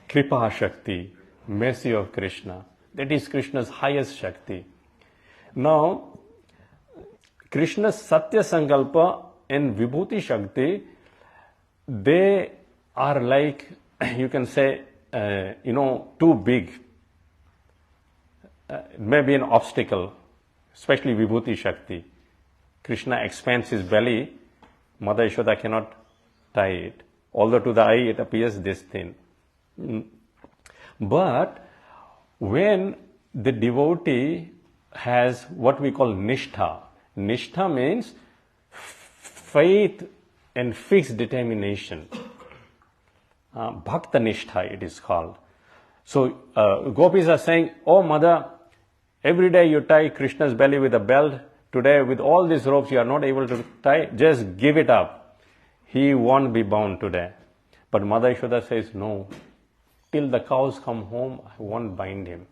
Kripa Shakti, mercy of Krishna. That is Krishna's highest Shakti. Now, Krishna's Satya Sankalpa and Vibhuti Shakti, they are like, you can say, too big. Maybe an obstacle, especially Vibhuti Shakti. Krishna expands his belly, Mother Yashoda cannot tie it. Although to the eye it appears this thin. But when the devotee has what we call nishtha. Nishtha means faith and fixed determination. Bhakta nishtha it is called. So gopis are saying, oh mother, every day you tie Krishna's belly with a belt. Today with all these ropes you are not able to tie. Just give it up. He won't be bound today. But Mother Yashoda says, no. Till the cows come home, I won't bind him.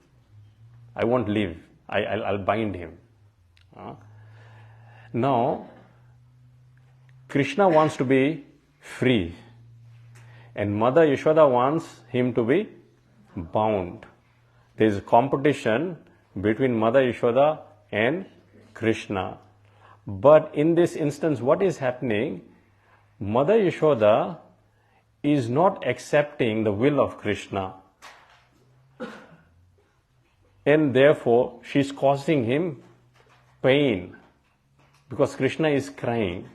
I won't leave. I'll bind him. Now, Krishna wants to be free. And Mother Yashoda wants him to be bound. There is a competition between Mother Yashoda and Krishna. But in this instance, what is happening? Mother Yashoda is not accepting the will of Krishna. And therefore, she is causing him pain. Because Krishna is crying.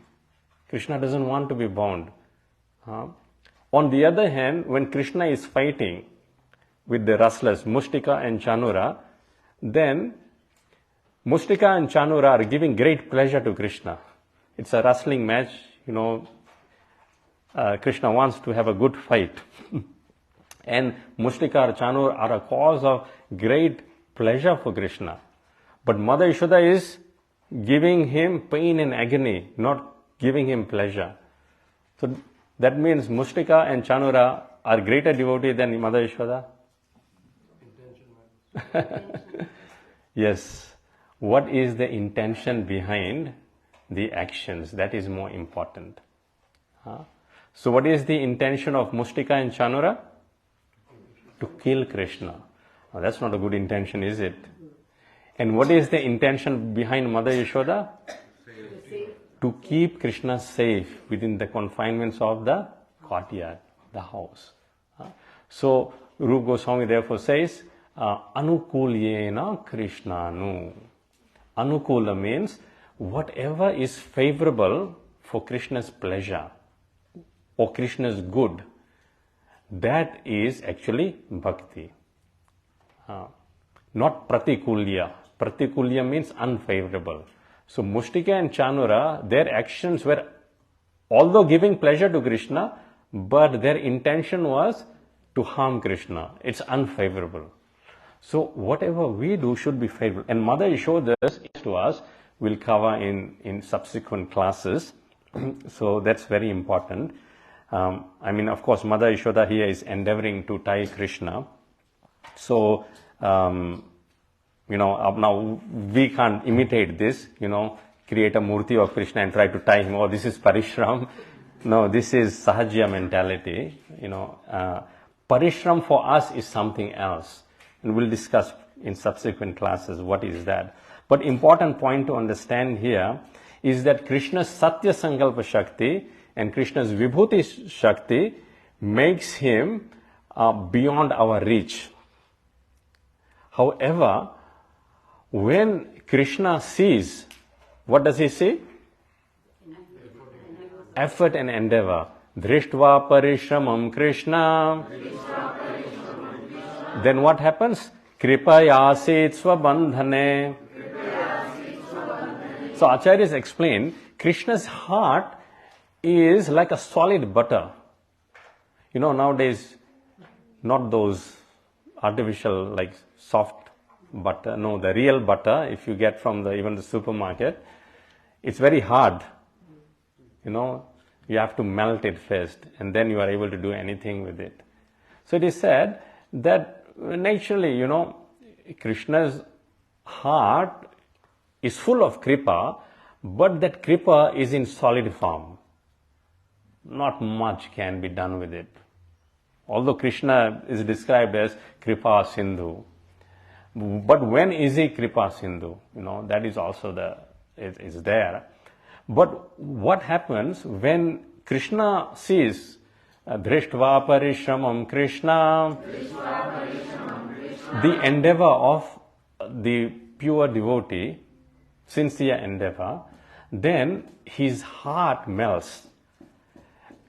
Krishna doesn't want to be bound. On the other hand, when Krishna is fighting with the rustlers, Mustika and Chanura, then Mustika and Chanura are giving great pleasure to Krishna. It's a wrestling match, Krishna wants to have a good fight. And Mustika or Chanura are a cause of great pleasure for Krishna. But Mother Yashoda is giving him pain and agony, not giving him pleasure. So that means Mustika and Chanura are greater devotee than Mother Yashoda? Yes. What is the intention behind the actions? That is more important. So what is the intention of Mustika and Chanura? To kill Krishna. Now, that's not a good intention, is it? And what is the intention behind Mother Yashoda? To keep Krishna safe within the confinements of the courtyard, the house. So Rupa Goswami therefore says, Anukulyena Krishnanu. Anukula means whatever is favorable for Krishna's pleasure or Krishna's good, that is actually bhakti. Not pratikulya. Pratikulya means unfavorable. So Mustika and Chanura, their actions were, although giving pleasure to Krishna, but their intention was to harm Krishna. It's unfavorable. So whatever we do should be favorable. And Mother Yashoda's to us will cover in subsequent classes. So that's very important. Of course, Mother Yashoda here is endeavoring to tie Krishna. So, now we can't imitate this, create a murti of Krishna and try to tie him. Oh, this is parishram. No, this is sahajya mentality. Parishram for us is something else. And we'll discuss in subsequent classes what is that. But important point to understand here is that Krishna's Satya Sankalpa Shakti and Krishna's Vibhuti Shakti makes him beyond our reach. However, when Krishna sees, what does he see? Effort and endeavor. Drishtva parishramam Krishna. Then what happens? Kripayasit swabandhane. So Acharyas explain, Krishna's heart is like a solid butter. Nowadays, not those artificial, like soft butter. No, the real butter, if you get from even the supermarket, it's very hard. You have to melt it first, and then you are able to do anything with it. So it is said that naturally, Krishna's heart is full of kripa, but that kripa is in solid form. Not much can be done with it. Although Krishna is described as Kripa Sindhu. But when is he Kripa Sindhu? That is also is there. But what happens when Krishna sees Drishtva Parishramam Krishna, the endeavor of the pure devotee, sincere endeavor, then his heart melts.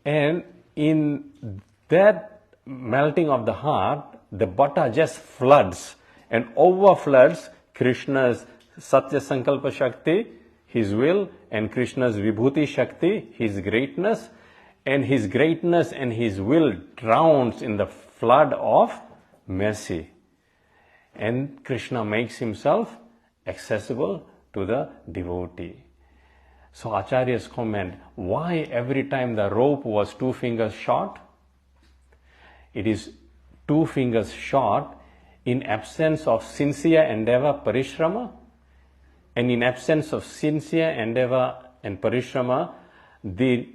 And in that melting of the heart, the butter just floods and overfloods Krishna's Satya Sankalpa Shakti, his will, and Krishna's Vibhuti Shakti, his greatness, and his greatness and his will drowns in the flood of mercy. And Krishna makes himself accessible to the devotee. So Acharya's comment, why every time the rope was 2 fingers short? It is 2 fingers short in absence of sincere endeavor, parishrama, and in absence of sincere endeavor and parishrama, the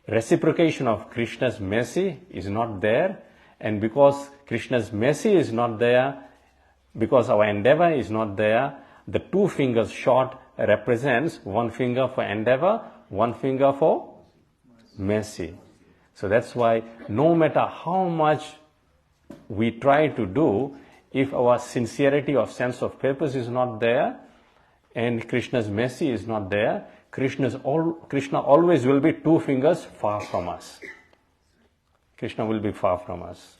reciprocation of Krishna's mercy is not there, and because Krishna's mercy is not there, because our endeavor is not there, the 2 fingers short represents 1 finger for endeavor, 1 finger for mercy. So that's why no matter how much we try to do, if our sincerity of sense of purpose is not there and Krishna's mercy is not there, Krishna always will be 2 fingers far from us. Krishna will be far from us.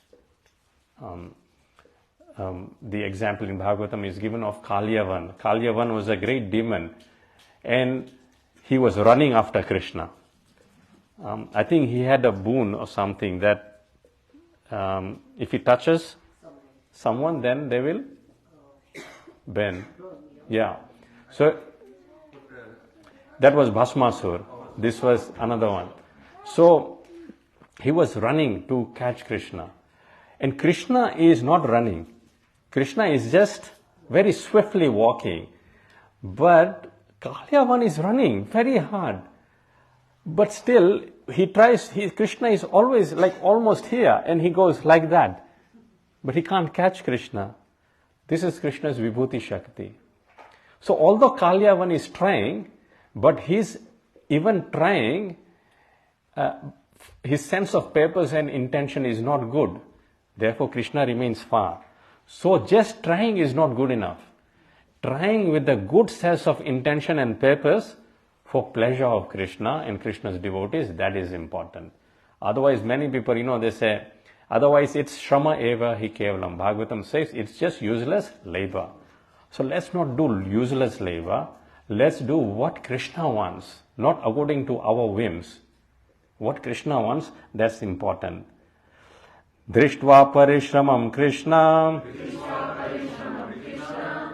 The example in Bhagavatam is given of Kalyavan. Kalyavan was a great demon and he was running after Krishna. I think he had a boon or something that if he touches someone, then they will burn. Yeah. So that was Bhasmasur. This was another one. So he was running to catch Krishna. And Krishna is not running. Krishna is just very swiftly walking. But Kalyavan is running very hard. But still, he tries, Krishna is always like almost here and he goes like that. But he can't catch Krishna. This is Krishna's Vibhuti Shakti. So although Kalyavan is trying, but he's even trying, his sense of purpose and intention is not good. Therefore Krishna remains far. So just trying is not good enough. Trying with the good sense of intention and purpose for pleasure of Krishna and Krishna's devotees, that is important. Otherwise many people, they say, otherwise it's shrama eva hi kevalam. Bhagavatam says it's just useless labor. So let's not do useless labor. Let's do what Krishna wants, not according to our whims. What Krishna wants, that's important. Drishtva parishramam Krishna,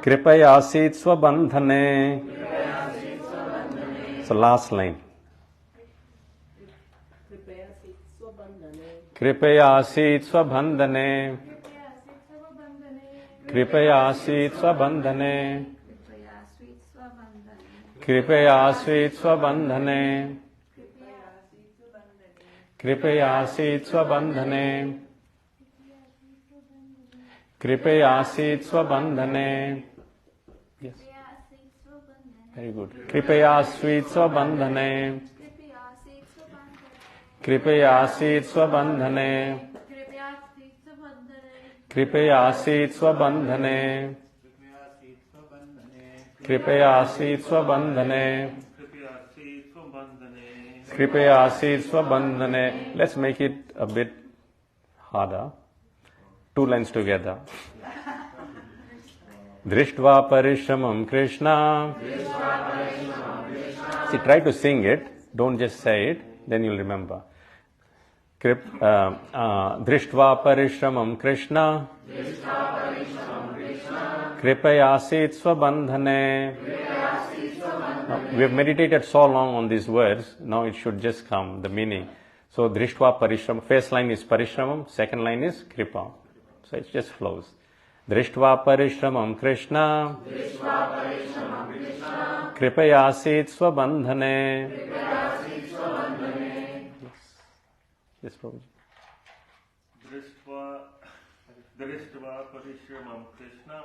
kripaya asit swabandhane. So last line. Kripaya asit swabandhane. Kripaya asit swabandhane. Kripaya asit swabandhane. Kripaya asit swabandhane. Kripaya asit swabandhane. Yes. Very good. Kripaya asit swabandhane. Kripaya asit swabandhane. Kripaya asit swabandhane. Kripaya asit swabandhane. Kripaya asit swabandhane. Let's make it a bit harder. 2 lines together. Drishtva parishramam Krishna. See, try to sing it. Don't just say it. Then you'll remember. Drishtva parishramam Krishna. Kripaya asit swabandhane. We have meditated so long on these words, now it should just come, the meaning. So, Drishtva Parishramam, first line is Parishramam, second line is Kripa. So, it just flows. Drishtva Parishramam Krishna, Kripayasit Swabandhane. Yes, Prabhuji. Drishtva Parishramam Krishna,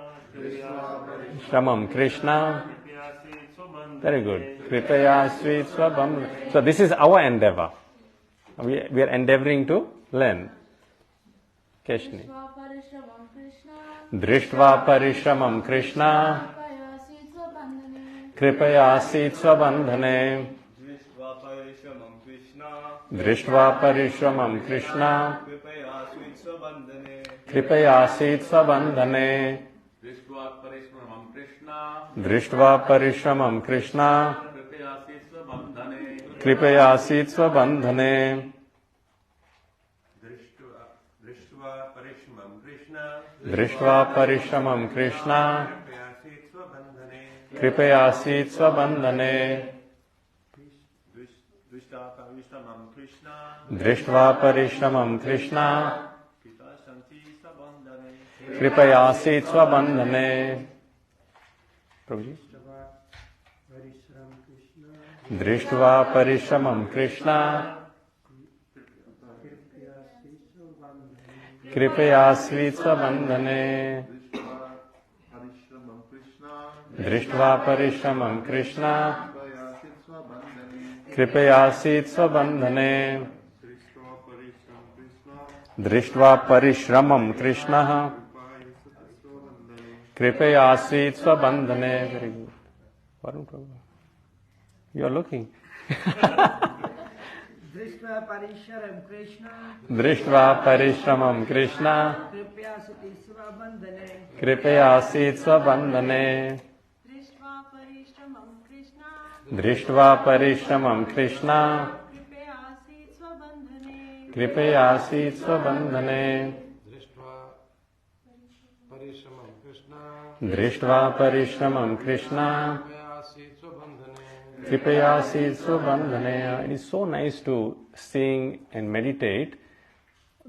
Shramam Krishna. Very good. Kripayasit Swabandhane. So, this is our endeavor. We are endeavoring to learn. Keshni. Drishtva Parishramam Krishna, Kripayasit Swabandhane. Drishtva Parishramam Krishna, Kripayasit Swabandhane. Drishtva Parishramam Krishna, Kripayasit Swabandhane. Drishtva Parishramam Krishna, Kripayasit Swabandhane. Drishtva Parishramam Krishna, Kripayasit Swabandhane. Prabhuji. Drishtva Parishramam Krishna, Kripayasit Swabandhane. Drishtva Parishramam Krishna, Kripayasit Swabandhane. Drishtva Parishramam Krishna, Kripayasit Swabandhane. Very good. Varun Prabhu. You are looking. Drishtva Parishramam Krishna, Drishtva Parishramam Krishna, Kripayasit Swabandhane. Kripayasit Swabandhane. Drishtva Parishramam Krishna, Drishtva Parishramam Krishna, Kripayasit Swabandhane. Kripayasit Swabandhane. Drishtva Parishramam Krishna, Kripayasit Swabandhane. It is so nice to sing and meditate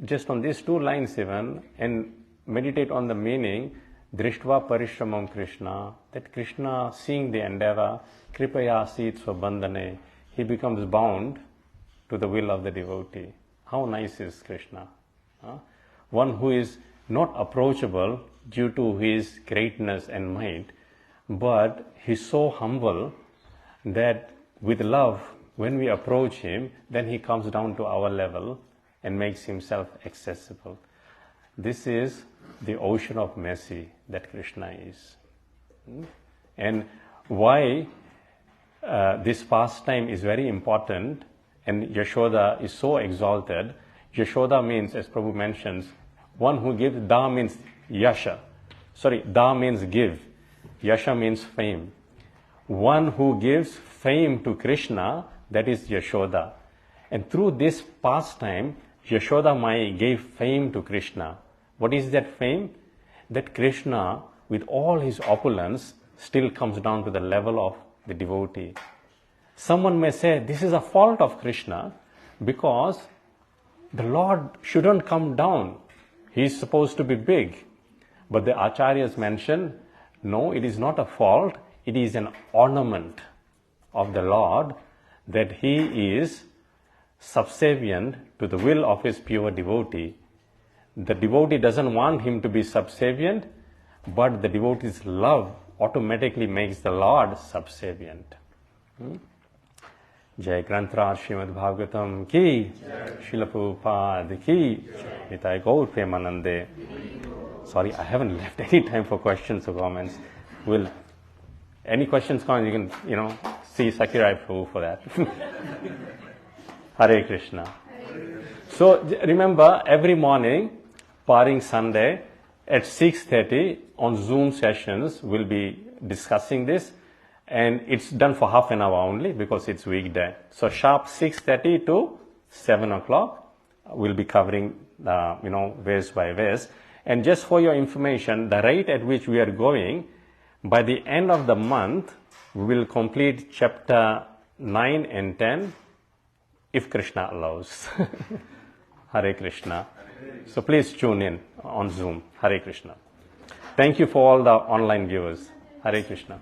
just on these two lines even, and meditate on the meaning. Drishtva Parishramam Krishna, that Krishna, seeing the endeavor, Kripayasit Swabandhane, he becomes bound to the will of the devotee. How nice is Krishna? One who is not approachable due to his greatness and might, but he is so humble that with love, when we approach him, then he comes down to our level and makes himself accessible. This is the ocean of mercy that Krishna is. And why this pastime is very important, and Yashoda is so exalted. Yashoda means, as Prabhu mentions, one who gives. Da means yasha. Da means give. Yasha means fame. One who gives fame to Krishna, that is Yashoda. And through this pastime, Yashoda Mai gave fame to Krishna. What is that fame? That Krishna, with all his opulence, still comes down to the level of the devotee. Someone may say, this is a fault of Krishna, because the Lord shouldn't come down. He is supposed to be big. But the Acharyas mention, no, it is not a fault. It is an ornament of the Lord, that he is subservient to the will of his pure devotee. The devotee doesn't want him to be subservient, but the devotee's love automatically makes the Lord subservient. Jai Granthra Srimad Bhagavatam ki, Srila Prabhupada ki, Nitai Gaur Premanande. Sorry, I haven't left any time for questions or comments. Any questions, comments, you can, see Sakirai Prabhu for that. Hare Krishna. So remember, every morning, barring Sunday, at 6:30 on Zoom sessions, we'll be discussing this. And it's done for half an hour only because it's weekday. So sharp 6:30 to 7 o'clock, we'll be covering, verse by verse. And just for your information, the rate at which we are going, By the end of the month, we will complete chapter 9 and 10, if Krishna allows. Hare Krishna. So please tune in on Zoom. Hare Krishna. Thank you for all the online viewers. Hare Krishna.